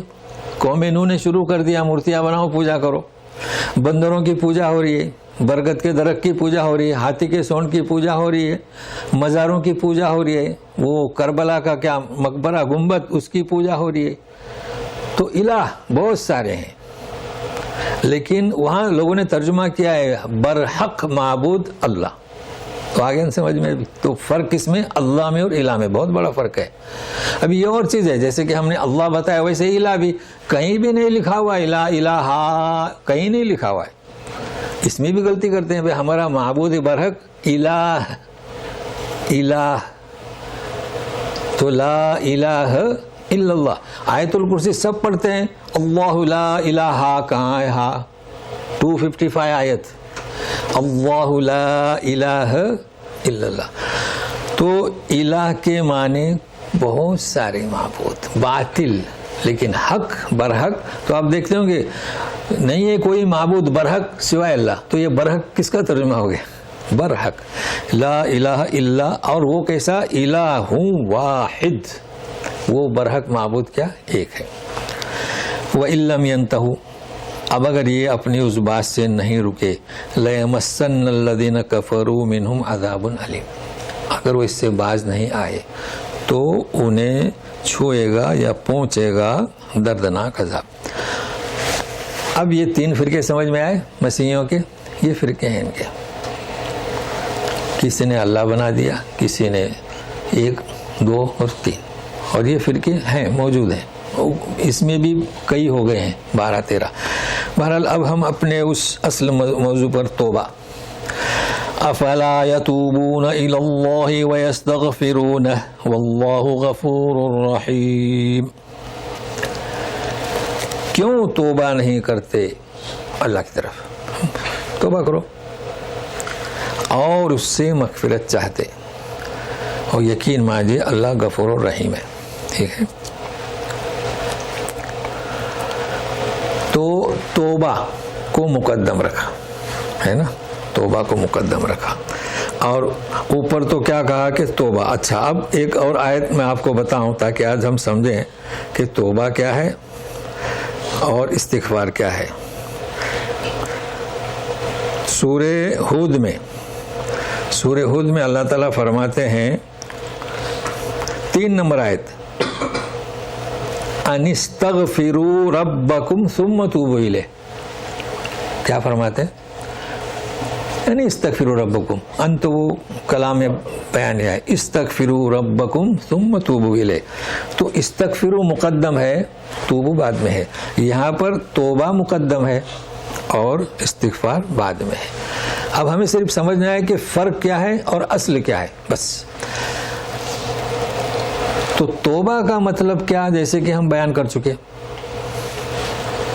قوم نوح نے شروع کر دیا مورتیاں بناؤ پوجا کرو, بندروں کی پوجا ہو رہی ہے, برگد کے درخت کی پوجا ہو رہی ہے, ہاتھی کے سونڈ کی پوجا ہو رہی ہے, مزاروں کی پوجا ہو رہی ہے, وہ کربلا کا کیا مقبرہ گنبد اس کی پوجا ہو رہی ہے. تو الہ بہت سارے ہیں, لیکن وہاں لوگوں نے ترجمہ کیا ہے برحق معبود اللہ. تو آگے سمجھ میں بھی تو فرق کس میں, اللہ میں اور الہ میں بہت بڑا فرق ہے. ابھی یہ اور چیز ہے, جیسے کہ ہم نے اللہ بتایا ویسے الہ بھی کہیں بھی نہیں لکھا ہوا, الہ الہ کہیں نہیں لکھا ہوا ہے. اس میں بھی غلطی کرتے ہیں بھائی, ہمارا معبود برحق الہ الہ, تو لا الہ الا اللہ. آیت الکرسی سب پڑھتے ہیں, اللہ لا الہ کہاں ہے, 255 آیت, اللہ لا الہ الا اللہ. تو الہ کے معنی بہت سارے معبود, باطل لیکن حق برحق. تو آپ دیکھتے ہوں گے نہیں ہے کوئی معبود برحق سوائے اللہ, تو یہ برحق کس کا ترجمہ ہو گیا, برحق لا الہ الا. اور وہ کیسا الہ واحد, وہ برحق معبود کیا ایک ہے. وَإِن لَّمْ يَنْتَهُوا, اب اگر یہ اپنی اس بات سے نہیں رکے, لَيَمَسَّنَّ الَّذِينَ كَفَرُوا مِنْهُمْ عَذَابٌ عَلِيمٌ, اگر وہ اس سے باز نہیں آئے تو انہیں چھوئے گا یا پہنچے گا دردناک عذاب. اب یہ 3 فرقے سمجھ میں آئے مسیحیوں کے, یہ فرقے ہیں ان کے. کسی نے اللہ بنا دیا, کسی نے 1 2 اور 3, اور یہ فرقے ہیں موجود ہیں, اس میں بھی کئی ہو گئے ہیں 12 13. بہرحال اب ہم اپنے اس اصل موضوع پر توبہ. افلا یتوبون الی اللہ ویستغفرونہ واللہ غفور رحیم. کیوں توبہ نہیں کرتے اللہ کی طرف؟ توبہ کرو اور اس سے مغفرت چاہتے, اور یقین مانیے اللہ غفور الرحیم ہے. ٹھیک ہے, تو توبہ کو مقدم رکھا ہے نا, توبہ کو مقدم رکھا. اور اوپر تو کیا کہا کہ توبہ. اچھا, اب ایک اور آیت میں آپ کو بتاؤں تاکہ آج ہم سمجھیں کہ توبہ کیا ہے. اور استغفار کیا ہے. سورہ ہود میں اللہ تعالیٰ فرماتے ہیں 3 نمبر آیت، ان استغفروا ربکم ثم توبوا الیہ. کیا فرماتے ہیں؟ یعنی استغفروا ربکم، ان تو وہ کلام میں بیان ہے، استغفروا ربکم ثم توبوا الیہ. تو استغفروا مقدم ہے، توبوا بعد میں ہے. یہاں پر توبہ مقدم ہے اور استغفار بعد میں ہے. اب ہمیں صرف سمجھنا ہے کہ فرق کیا ہے اور اصل کیا ہے، بس. تو توبہ کا مطلب کیا، جیسے کہ ہم بیان کر چکے،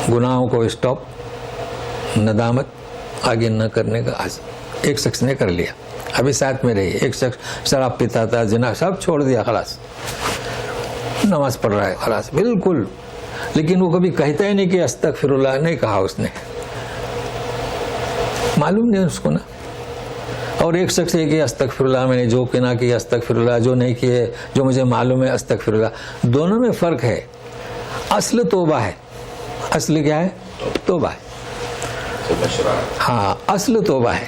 گناہوں کو اسٹاپ، ندامت، آگے نہ کرنے کا عزم. ایک شخص نے کر لیا، ابھی ساتھ میں رہی. ایک شخص شراب پیتا تھا، زنا، سب چھوڑ دیا، خلاص نماز پڑھ رہا ہے، خلاص بالکل. لیکن وہ کبھی کہتا ہی نہیں کہ استغفر اللہ، نہیں کہا اس نے، معلوم نہیں اس کو نا. اور ایک شخص ہے کہ استغفر اللہ میں نے جو کہ نہ کیا، استغفر اللہ جو نہیں کیے، جو مجھے معلوم ہے استغفر اللہ. دونوں میں فرق ہے. اصل توبہ ہے. اصل کیا ہے؟ توبہ ہے. ہاں، اصل توبہ ہے.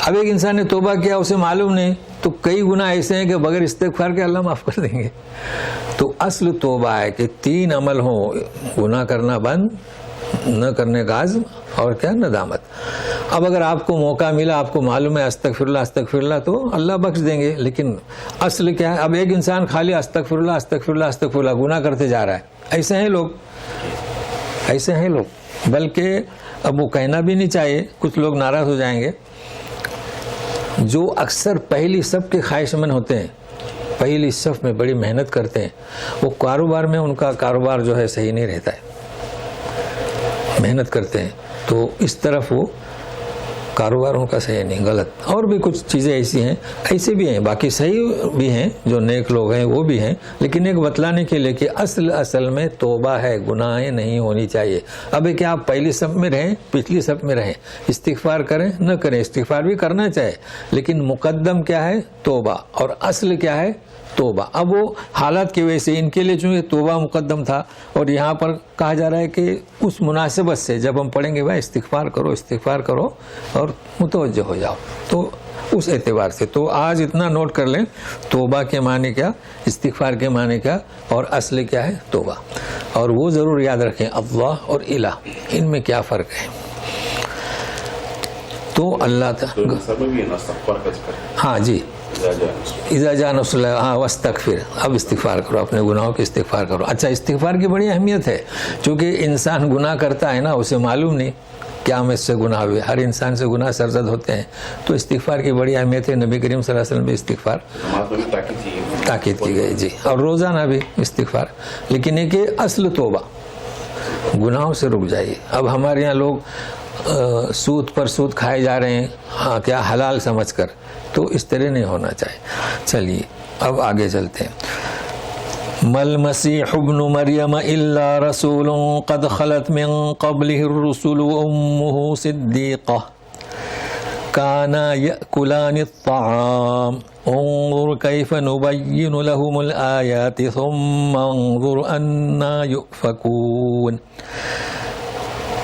اب ایک انسان نے توبہ کیا، اسے معلوم نہیں، تو کئی گناہ ایسے ہیں کہ بغیر استغفار کے اللہ معاف کر دیں گے. تو اصل توبہ ہے کہ 3 عمل ہوں، گناہ کرنا بند، نہ کرنے کا عزم، اور کیا، ندامت. اب اگر آپ کو موقع ملا، آپ کو معلوم ہے استغفر اللہ، تو اللہ بخش دیں گے. لیکن اصل کیا ہے؟ اب ایک انسان خالی استغفر اللہ گناہ کرتے جا رہا ہے. ایسے ہیں لوگ. بلکہ اب وہ کہنا بھی نہیں چاہیے، کچھ لوگ ناراض ہو جائیں گے. جو اکثر پہلی صف کے خواہش مند ہوتے ہیں، پہلی صف میں بڑی محنت کرتے ہیں، وہ کاروبار میں ان کا کاروبار جو ہے صحیح نہیں رہتا ہے. محنت کرتے ہیں تو اس طرف وہ کاروباروں کا صحیح نہیں، غلط. اور بھی کچھ چیزیں ایسی بھی ہیں، باقی صحیح بھی ہیں، جو نیک لوگ ہیں وہ بھی ہیں. لیکن ایک بتلانے کے لیے کہ اصل میں توبہ ہے، گناہیں نہیں ہونی چاہیے. اب کہ آپ پہلی صف میں رہیں، پچھلی صف میں رہیں، استغفار کریں نہ کریں، استغفار بھی کرنا چاہے، لیکن مقدم کیا ہے؟ توبہ. اور اصل کیا ہے؟ توبہ. اب وہ حالات کی وجہ سے ان کے لیے چونکہ توبہ مقدم تھا، اور یہاں پر کہا جا رہا ہے کہ اس مناسبت سے جب ہم پڑھیں گے بھائی استغفار کرو اور متوجہ ہو جاؤ، تو اس اعتبار سے تو آج اتنا نوٹ کر لیں، توبہ کے معنی کیا، استغفار کے معنی کیا، اور اصل کیا ہے؟ توبہ. اور وہ ضرور یاد رکھیں اللہ اور الہ، ان میں کیا فرق ہے. تو اللہ تعالیٰ، ہاں جی، اذا جاء نصر اللہ، ہاں، واستغفر، اب استغفار کرو، اپنے گناہوں کی استغفار کرو. اچھا، استغفار کی بڑی اہمیت ہے، چونکہ انسان گناہ کرتا ہے نا، اسے معلوم نہیں کیا میں اس سے گناہ ہوئے. ہر انسان سے گناہ سرزد ہوتے ہیں، تو استغفار کی بڑی اہمیت ہے. نبی کریم صلی اللہ علیہ وسلم بھی استغفار تاکید کی گئی جی، اور روزانہ بھی استغفار. لیکن یہ کہ اصل توبہ، گناہوں سے رک جائیے. اب ہمارے یہاں لوگ سود پر سود کھائے جا رہے ہیں، ہاں، کیا حلال سمجھ کر، تو اس طرح نہیں ہونا چاہیے. چلیے اب آگے چلتے ہیں. مل مسیح ابن مریم الا رسول قد خلت من قبله الرسل وامه صدیقہ كانا يأكلان الطعام انظر كيف نبين لهم الآيات ثم انظر أنا يؤفكون.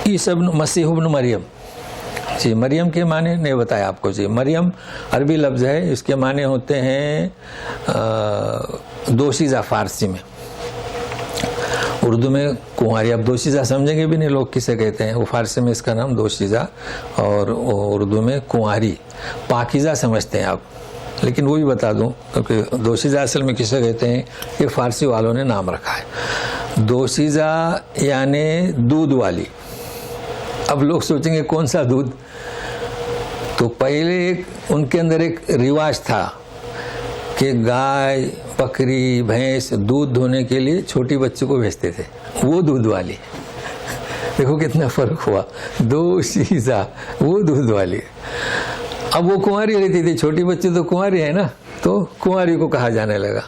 عیسی مسیح ابن مریم، جی، مریم کے معنی نہیں بتایا آپ کو. جی، مریم عربی لفظ ہے، اس کے معنی ہوتے ہیں دوشیزہ. فارسی میں، اردو میں کنواری. اب دوشیزہ سمجھیں گے بھی نہیں لوگ کسے کہتے ہیں. وہ فارسی میں اس کا نام دوشیزہ، اور اردو میں کنواری. پاکیزہ سمجھتے ہیں آپ، لیکن وہ بھی بتا دوں، کیونکہ دوشیزہ اصل میں کسے کہتے ہیں، یہ فارسی والوں نے نام رکھا ہے. دوشیزہ یعنی دودھ والی. اب لوگ سوچیں گے کون سا دودھ؟ تو پہلے ان کے اندر ایک رواج تھا کہ گائے، بکری، بھینس دودھ دھونے کے لیے چھوٹی بچی کو بھیجتے تھے، وہ دودھ والی. دیکھو کتنا فرق ہوا. دوشیزہ وہ دودھ والی. اب وہ کنواری رہتی تھی، چھوٹی بچی تو کنواری ہے نا، تو کنواری کو کہا جانے لگا.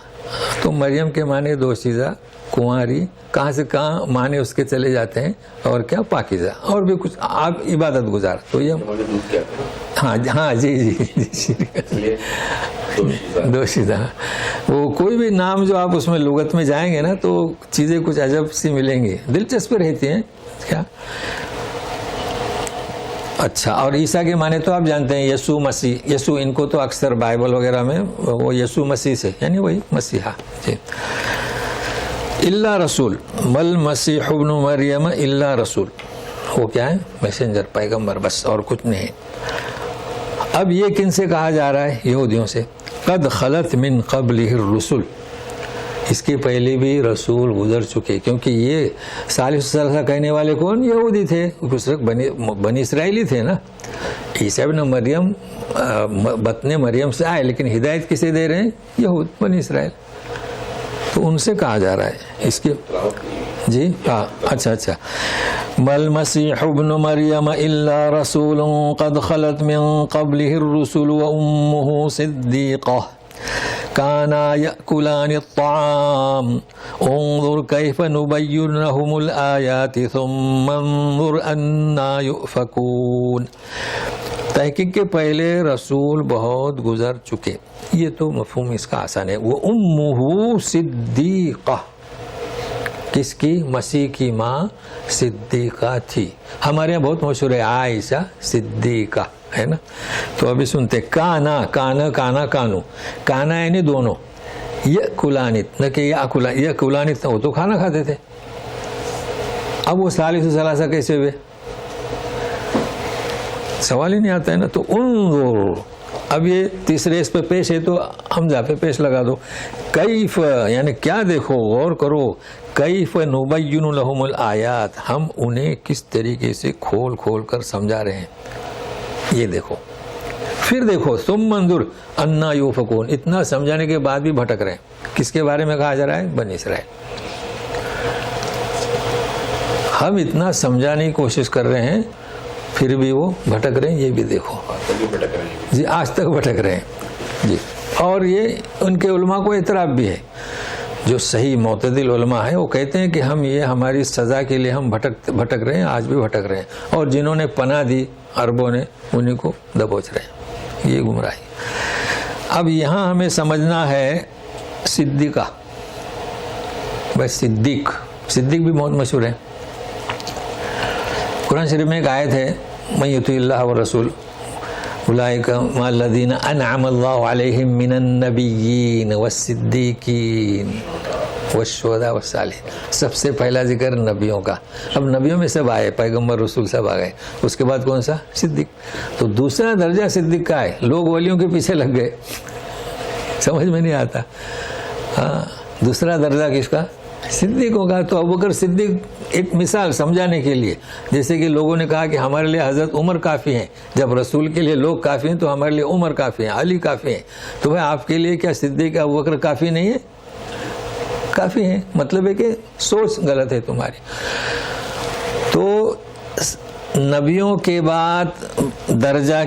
تو مریم کے معنی دوشیزہ، کنواری، کہاں سے کہاں معنی اس کے چلے جاتے ہیں. اور کیا؟ پاکیزہ. اور بھی کچھ، آپ عبادت گزار. تو یہ ہاں جی دوشیزہ. وہ کوئی بھی نام جو آپ اس میں لغت میں جائیں گے نا تو چیزیں کچھ عجب سی ملیں گی, دلچسپ رہتی ہیں کیا. اچھا, اور عیسیٰ کے معنی تو آپ جانتے ہیں, یسوع مسیح. یسوع ان کو تو اکثر بائبل وغیرہ میں وہ یسوع مسیح سے, یعنی وہی مسیحا جی. اللہ رسول, مل مسیح ابن مریم اللہ رسول, وہ کیا ہے؟ میسنجر, پیغمبر, بس اور کچھ نہیں. اب یہ کن سے کہا جا رہا ہے؟ یہودیوں سے. قد خلت من قبلہ الرسل, اس کے پہلے بھی رسول گزر چکے, کیونکہ یہ ثالث ثلاثہ کہنے والے کون؟ یہودی تھے, بنی اسرائیلی تھے نا. عیسیٰ ابن مریم بطن مریم سے آئے, لیکن ہدایت کسے دے رہے ہیں؟ یہود, بنی اسرائیل. تو ان سے کہا جا رہا ہے اس کے جی. ہاں اچھا. مل مسیح ابن مریم الا رسول قد خلت من قبله الرسل وامه صدیقہ كانا يأكلان الطعام انظر كيف نبين لهم الآيات ثم انظر أنا يؤفكون. تحقیق کے پہلے رسول بہت گزر چکے, یہ تو مفہوم اس کا آسان ہے. وہ امہ صدیقہ, کس کی؟ مسیح کی ماں صدیقہ تھی. ہمارے یہاں بہت مشہور ہے عائشہ صدیقہ, ہے نا. تو ابھی سنتے کانا کانو, کانا یعنی دونوں. یأکلانت, نہ کہ یأکلانت, وہ تو کھانا کھاتے تھے. اب وہ ثالث ثلاثہ کیسے ہوئے؟ سوال ہی نہیں آتا ہے نا. تو انظر, اب یہ تیسرے اس پہ پیش ہے تو حمزہ پہ پیش لگا دو. کیف یعنی کیا دیکھو, غور کرو. کیف نبین لہم الآیات, ہم انہیں کس طریقے سے کھول کھول کر سمجھا رہے ہیں, یہ دیکھو. پھر دیکھو ثم انظر انا یؤفکون, اتنا سمجھانے کے بعد بھی بھٹک رہے ہیں. کس کے بارے میں کہا جا رہا ہے؟ بنی اسرائیل. ہم اتنا سمجھانے کی کوشش کر رہے ہیں پھر بھی وہ بھٹک رہے ہیں, یہ بھی دیکھو جی, آج تک بھٹک رہے ہیں جی. اور یہ ان کے علماء کو اعتراف بھی ہے, جو صحیح معتدل علماء ہیں وہ کہتے ہیں کہ ہم یہ ہماری سزا کے لیے ہم بھٹک رہے ہیں, آج بھی بھٹک رہے ہیں. اور جنہوں نے پناہ دی عربوں نے, انہیں کو دبوچ رہے ہیں, یہ گمراہی. اب یہاں ہمیں سمجھنا ہے صدیقہ. بس صدیق بھی بہت مشہور ہے. قرآن شریف میں ایک آیت ہے, من یطع اللہ والرسول اولئک مع الذین انعم اللہ علیہم من النبیین والصدیقین والشہداء والصالحین. سب سے پہلا ذکر نبیوں کا. اب نبیوں میں سب آئے, پیغمبر رسول سب آ گئے, اس کے بعد کون سا؟ صدیق. تو دوسرا درجہ صدیق کا ہے. لوگ ولیوں کے پیچھے لگ گئے, سمجھ میں نہیں آتا. ہاں, دوسرا درجہ کس کا؟ صدیق ہوگا. تو ابوبکر صدیق ایک مثال سمجھانے کے لیے, جیسے کہ لوگوں نے کہا کہ ہمارے لیے حضرت عمر کافی ہیں, جب رسول کے لیے لوگ کافی ہیں تو ہمارے لیے عمر کافی ہیں, علی کافی ہیں. تو بھائی آپ کے لیے کیا صدیق ابوبکر کافی نہیں ہے؟ کافی ہیں. مطلب ہے کہ سوچ غلط ہے تمہاری. تو نبیوں کے بعد درجہ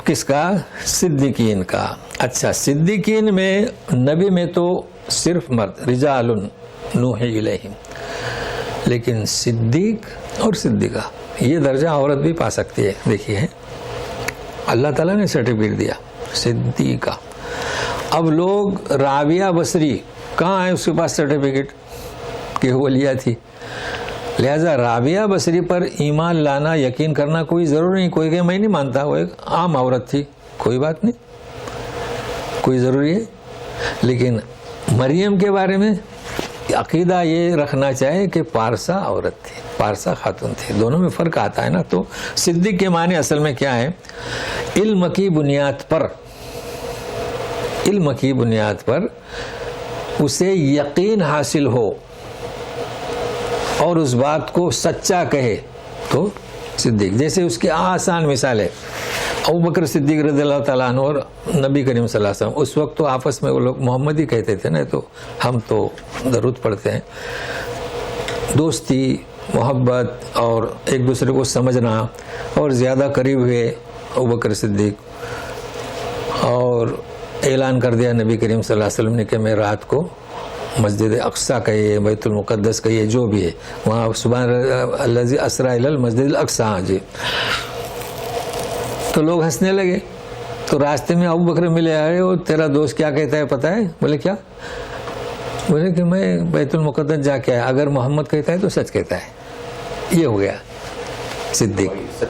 کس کا؟ صدیقین کا. اچھا, صدیقین میں نبی میں تو صرف مرد, رجال نوحی الیہم, لیکن صدیق اور صدیقہ یہ درجہ عورت بھی پا سکتی ہے. دیکھیے اللہ تعالیٰ نے سرٹیفکیٹ دیا صدیقہ. اب لوگ رابعہ بصری کہاں ہے اس کے پاس سرٹیفکیٹ کہ ولیہ تھی؟ لہذا رابعہ بصری پر ایمان لانا, یقین کرنا کوئی ضروری نہیں. کوئی کہ میں نہیں مانتا, وہ ایک عام عورت تھی, کوئی بات نہیں, کوئی ضروری ہے. لیکن مریم کے بارے میں عقیدہ یہ رکھنا چاہے کہ پارسا عورت تھی, پارسا خاتون تھی. دونوں میں فرق آتا ہے نا. تو صدیق کے معنی اصل میں کیا ہے؟ علم کی بنیاد پر, علم کی بنیاد پر اسے یقین حاصل ہو اور اس بات کو سچا کہے تو صدیق. جیسے اس کی آسان مثال ہے ابوبکر صدیق رضی اللہ تعالیٰ عنہ اور نبی کریم صلی اللہ علیہ وسلم. اس وقت تو آپس میں وہ لوگ محمد ہی کہتے تھے نا, تو ہم تو درود پڑھتے ہیں. دوستی, محبت اور ایک دوسرے کو سمجھنا, اور زیادہ قریب ہوئے ابوبکر صدیق, اور اعلان کر دیا نبی کریم صلی اللہ علیہ وسلم نے کہ میں رات کو مسجد اقصیٰ کہیے, بیت المقدس کہیے, جو بھی ہے وہاں سبحان الذی اسریٰ الی المسجد الاقصیٰ. جی, تو لوگ ہنسنے لگے. تو راستے میں ابو بکر ملے, آئے اور تیرا دوست کیا کہتا ہے پتہ ہے؟ بولے کیا؟ بولے کہ میں بیت المقدس جا کے آیا, اگر محمد کہتا ہے تو سچ کہتا ہے. یہ ہو گیا صدیق.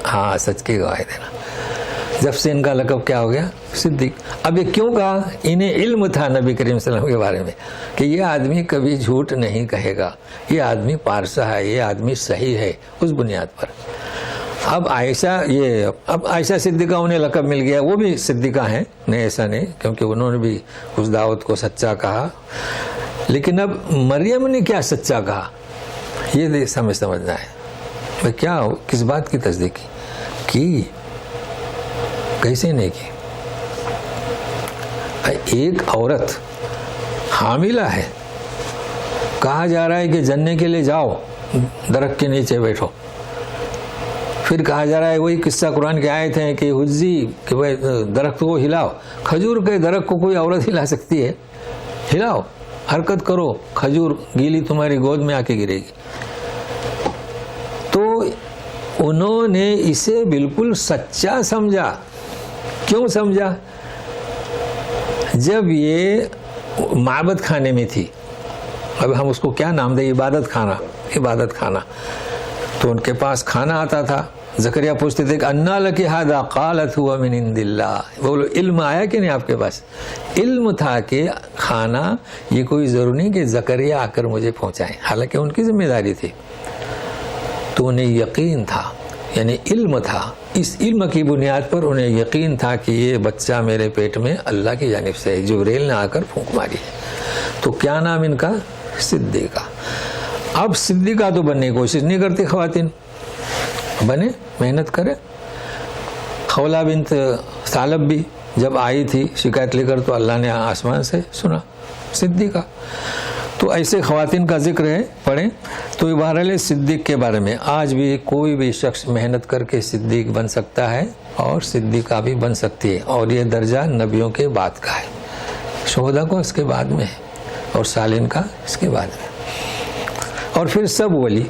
ہاں, سچ کی گواہی دینا. جب سے ان کا لقب کیا ہو گیا؟ صدیق. اب یہ کیوں کہا؟ انہیں علم تھا نبی کریم صلی اللہ علیہ وسلم کے بارے میں کہ یہ آدمی کبھی جھوٹ نہیں کہے گا, یہ آدمی پارسا ہے, یہ آدمی صحیح ہے. اس بنیاد پر اب عائشہ صدیقہ انہیں لقب مل گیا. وہ بھی صدیقہ ہیں, نہیں ایسا نہیں, کیونکہ انہوں نے بھی اس دعوت کو سچا کہا. لیکن اب مریم نے کیا سچا کہا یہ سمجھنا ہے. کیا کس بات کی تصدیق کی, کیسے نہیں کی؟ ایک عورت حاملہ ہے, کہا جا رہا ہے کہ جننے کے لیے جاؤ, درخت کے نیچے بیٹھو. پھر کہا جا رہا ہے, وہی قصہ قرآن کی آیت ہیں کہ حجی کہ بھائی درخت کو ہلاؤ. کھجور کے درخت کو کوئی عورت ہلا سکتی ہے؟ ہلاؤ, حرکت کرو, کھجور گیلی تمہاری گود میں آ کے گرے گی. تو انہوں نے اسے بالکل سچا سمجھا. کیوں سمجھا؟ جب یہ معبد خانے میں تھی, اب ہم اس کو کیا نام دیں, عبادت خانہ, تو ان کے پاس کھانا آتا تھا. زکریا پوچھتے تھے کہ انا لکی ھذا قالت هو من عند اللہ. بولو علم آیا کہ نہیں آپ کے پاس؟ علم تھا کہ کھانا یہ کوئی ضروری نہیں کہ زکریا آ کر مجھے پہنچائیں, حالانکہ ان کی ذمہ داری تھی. تو انہیں یقین تھا, یعنی علم تھا. اس علم کی بنیاد پر انہیں یقین تھا کہ یہ بچہ میرے پیٹ میں اللہ کی جانب سے, جبریل نے آ کر پھونک ماری ہے. تو کیا نام ان کا؟ صدیقہ. اب صدیقہ تو بننے کی کوشش نہیں کرتی خواتین, بنے, محنت کرے. خولہ بنت ثعلب بھی جب آئی تھی شکایت لے کر تو اللہ نے آسمان سے سنا صدیقہ. تو ایسے خواتین کا ذکر ہے, پڑھیں. تو بہرحال صدیق کے بارے میں آج بھی کوئی بھی شخص محنت کر کے صدیق بن سکتا ہے اور صدیقہ بھی بن سکتی ہے, اور یہ درجہ نبیوں کے بعد کا ہے. شہداء کو اس کے بعد میں ہے, اور صالحین کا اس کے بعد میں. اور پھر سب ولی,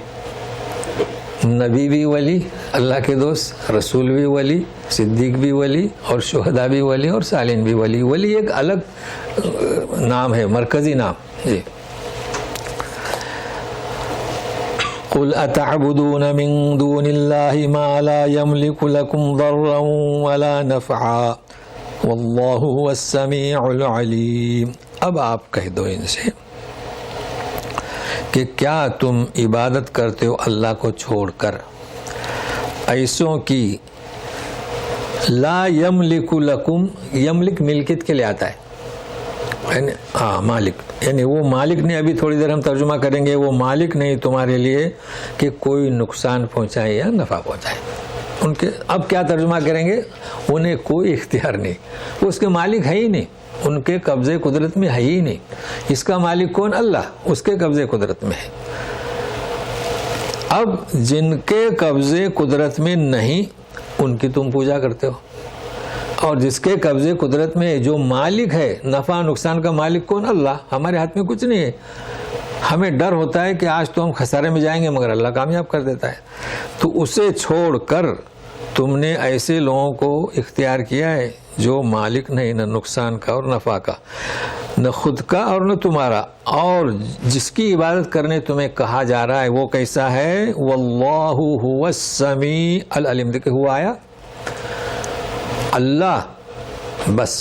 نبی بھی ولی, اللہ کے دوست, رسول بھی ولی, صدیق بھی ولی, اور شہداء بھی ولی, اور صالحین بھی ولی. ولی ایک الگ نام ہے, مرکزی نام. جی. قل اتعبدون من دون اللہ ما لا يملك لكم ضرا ولا نفعا واللہ هو السمیع العلیم. اب آپ کہہ دو ان سے کہ کیا تم عبادت کرتے ہو اللہ کو چھوڑ کر ایسوں کی لا یملک لکم, یملک ملکت کے لیے آتا ہے, یعنی مالک, یعنی وہ مالک نہیں. ابھی تھوڑی دیر ہم ترجمہ کریں گے. وہ مالک نہیں تمہارے لیے کہ کوئی نقصان پہنچائے یا نفع پہنچائے. ان کے اب کیا ترجمہ کریں گے؟ انہیں کوئی اختیار نہیں, وہ اس کے مالک ہے ہی نہیں, ان کے قبضے قدرت میں ہے ہی نہیں. اس کا مالک کون؟ اللہ, اس کے قبضے قدرت میں ہے. اب جن کے قبضے قدرت میں نہیں ان کی تم پوجا کرتے ہو, اور جس کے قبضے قدرت میں جو مالک ہے, نفع نقصان کا مالک کون؟ اللہ. ہمارے ہاتھ میں کچھ نہیں ہے. ہمیں ڈر ہوتا ہے کہ آج تو ہم خسارے میں جائیں گے, مگر اللہ کامیاب کر دیتا ہے. تو اسے چھوڑ کر تم نے ایسے لوگوں کو اختیار کیا ہے جو مالک نہیں, نہ نقصان کا اور نفع کا, نہ خود کا اور نہ تمہارا. اور جس کی عبادت کرنے تمہیں کہا جا رہا ہے وہ کیسا ہے؟ واللہ هو السمیع العلیم. دیکھیں ہوا آیا, اللہ بس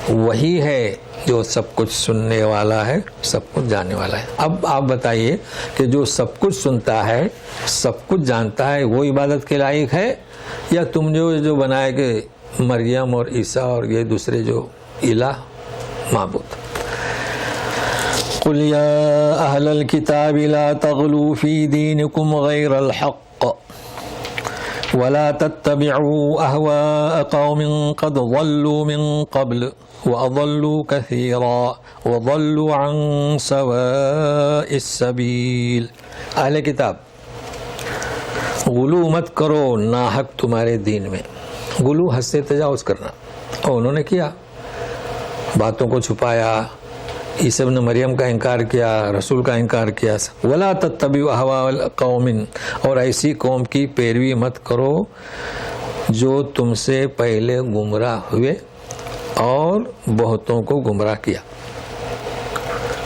وہی ہے جو سب کچھ سننے والا ہے, سب کچھ جاننے والا ہے. اب آپ بتائیے کہ جو سب کچھ سنتا ہے, سب کچھ جانتا ہے, وہ عبادت کے لائق ہے, یا تم جو بنائے کہ مریم اور عیسیٰ اور یہ دوسرے جو الہ معبود. قل یا اہل الکتاب لا تغلوا فی دینکم غیر الحق ولا تتبعوا اهواء قوم قد ضلوا من قبل واضلوا كثيرا وضلوا عن سواء السبيل. اہل کتاب, غلو مت کرو ناحق تمہارے دین میں. غلو حد سے تجاوز کرنا, اور انہوں نے کیا, باتوں کو چھپایا, عیسی ابن مریم کا انکار کیا, رسول کا انکار کیا. ولا تتبعوا اهواء قوم, اور ایسی قوم کی پیروی مت کرو جو تم سے پہلے گمراہ ہوئے اور بہتوں کو گمراہ کیا.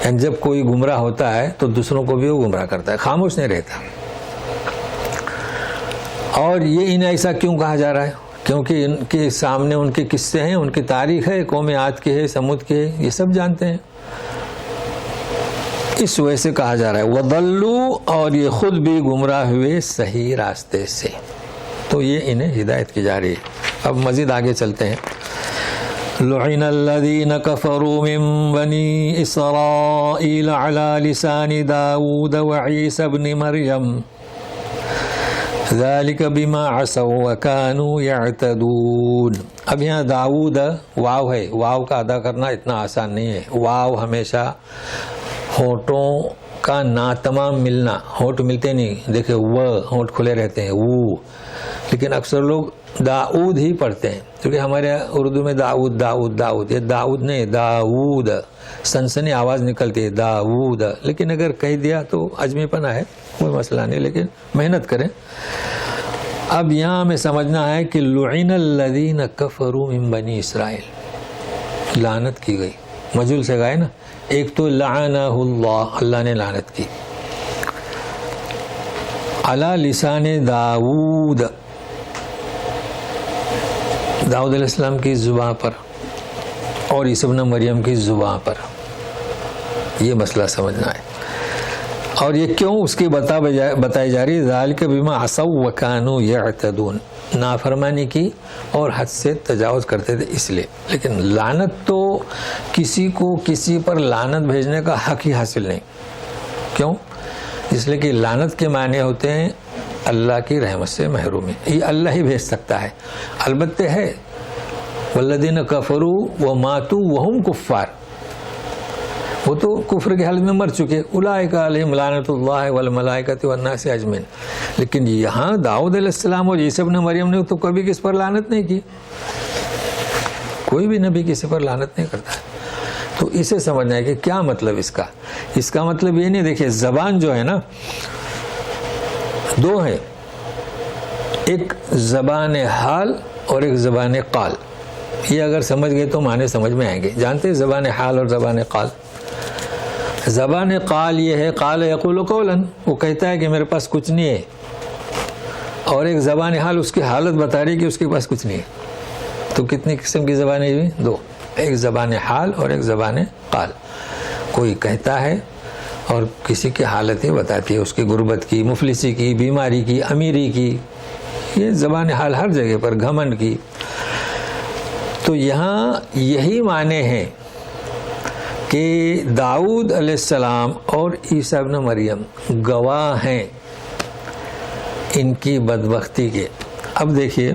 یعنی جب کوئی گمراہ ہوتا ہے تو دوسروں کو بھی وہ گمراہ کرتا ہے, خاموش نہیں رہتا. اور یہ انہیں ایسا کیوں کہا جا رہا ہے؟ کیونکہ ان کے سامنے ان کے قصے ہیں, ان کی تاریخ ہے, قوم عاد کی ہے, سمود کی ہے, یہ سب جانتے ہیں, اس وجہ سے کہا جا رہا ہے. وَضَلُّوا, اور یہ خود بھی گمراہ ہوئے صحیح راستے سے, تو یہ انہیں ہدایت کی جا رہی ہے. اب مزید آگے چلتے ہیں. لعن الذين كفروا من بني إسرائيل على لسان داود وعيسى بن مريم ذلك بما عصوا وكانوا يعتدون. اب یہاں داود واو ہے, واو کا ادا کرنا اتنا آسان نہیں ہے. واو ہمیشہ ہونٹوں کا ناتمام ملنا, ہونٹ ملتے نہیں, دیکھیں وہ ہونٹ کھلے رہتے ہیں وہ, لیکن اکثر لوگ داؤد ہی پڑھتے ہیں, کیونکہ ہمارے اردو میں داؤد داؤد داؤد, یہ داؤد نہیں, داؤد سنسنی آواز نکلتی ہے داؤد. لیکن اگر کہہ دیا تو عجمی پنا ہے, کوئی مسئلہ نہیں, لیکن محنت کریں. اب یہاں ہمیں سمجھنا ہے کہ لعن الذین کفروا من بنی اسرائیل, لعنت کی گئی, مجھول سے گئے نا. ایک تو لعنہ اللہ, اللہ نے لعنت کی, علی لسان داؤد, داؤد علیہ السلام کی زبان پر اور عیسی ابن مریم کی زبان پر. یہ مسئلہ سمجھنا ہے. اور یہ کیوں اس کی بتائی جا رہی ہے, ذالک بما عصوا وکانوا یعتدون, نافرمانی کی اور حد سے تجاوز کرتے تھے اس لیے. لیکن لعنت تو کسی کو کسی پر لعنت بھیجنے کا حق ہی حاصل نہیں. کیوں؟ اس لیے کہ لعنت کے معنی ہوتے ہیں اللہ کی رحمت سے محرومی, یہ اللہ ہی بھیج سکتا ہے. البتہ ہے والذین کفروا وماتوا وہم کفار, وہ تو کفر کی حالت میں مر چکے, اولئک علیہم لعنت اللہ والملائکۃ والناس اجمعین. لیکن یہاں داؤد علیہ السلام اور عیسی ابن مریم نے تو کبھی کس پر لعنت نہیں کی, کوئی بھی نبی کسی پر لعنت نہیں کرتا ہے. تو اسے سمجھنا ہے کہ کیا مطلب اس کا. اس کا مطلب یہ نہیں, دیکھیں زبان جو ہے نا دو ہیں, ایک زبان حال اور ایک زبان قال. یہ اگر سمجھ گئے تو معنی سمجھ میں آئیں گے. جانتے ہیں زبان حال اور زبان قال؟ زبان قال یہ ہے قال یقول قولا, وہ کہتا ہے کہ میرے پاس کچھ نہیں ہے, اور ایک زبان حال اس کی حالت بتا رہی ہے کہ اس کے پاس کچھ نہیں ہے. تو کتنی قسم کی زبانیں ہوئی؟ دو, ایک زبان حال اور ایک زبان قال. کوئی کہتا ہے اور کسی کی حالت ہی بتاتی ہے, اس کی غربت کی, مفلسی کی, بیماری کی, امیری کی, یہ زبان حال ہر جگہ پر, گھمنڈ کی. تو یہاں یہی معنی ہے کہ داؤد علیہ السلام اور عیسی ابن مریم گواہ ہیں ان کی بدبختی کے. اب دیکھیے,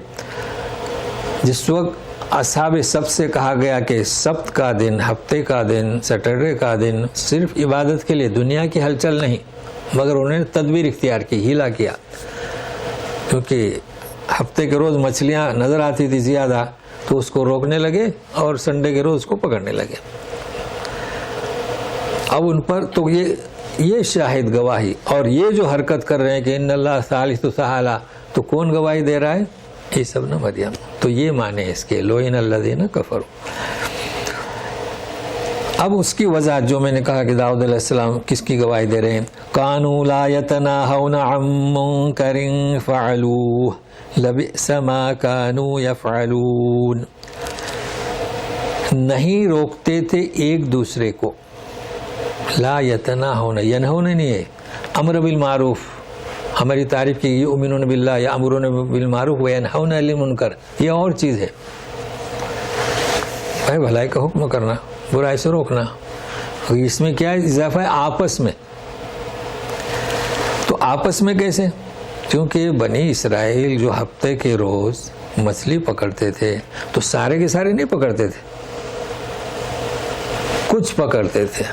جس وقت اصحاب سبت سے کہا گیا کہ سبت کا دن, ہفتے کا دن, سیٹرڈے کا دن صرف عبادت کے لیے, دنیا کی ہلچل نہیں, مگر انہوں نے تدبیر اختیار کی, ہیلا کیا, کیونکہ ہفتے کے روز مچھلیاں نظر آتی تھی زیادہ, تو اس کو روکنے لگے اور سنڈے کے روز اس کو پکڑنے لگے. اب ان پر تو یہ شاہد گواہی, اور یہ جو حرکت کر رہے ہیں کہ ان اللہ ثالث ثلاثہ, تو کون گواہی دے رہا ہے؟ عیسی ابن مریم. تو یہ معنی ہے اس کے لعن الذین کفروا. اب اس کی وضاحت جو میں نے کہا کہ داؤد علیہ السلام کس کی گواہی دے رہے ہیں, کانوا لا یتناہون عن منکر فعلوہ لبئس ما کانوا یفعلون. نہیں روکتے تھے ایک دوسرے کو, لا یتناہون, ینہون نہیں ہے, امر بالمعروف, ہماری تعریف کی یؤمنون باللہ یامرون بالمعروف وینہون عن المنکر, یہ اور چیز ہے. بھائی بھلائی کا حکم کرنا, برائی سے روکنا. اس میں کیا اضافہ ہے؟ آپس میں. تو آپس میں کیسے؟ کیونکہ بنی اسرائیل جو ہفتے کے روز مچھلی پکڑتے تھے تو سارے کے سارے نہیں پکڑتے تھے, کچھ پکڑتے تھے,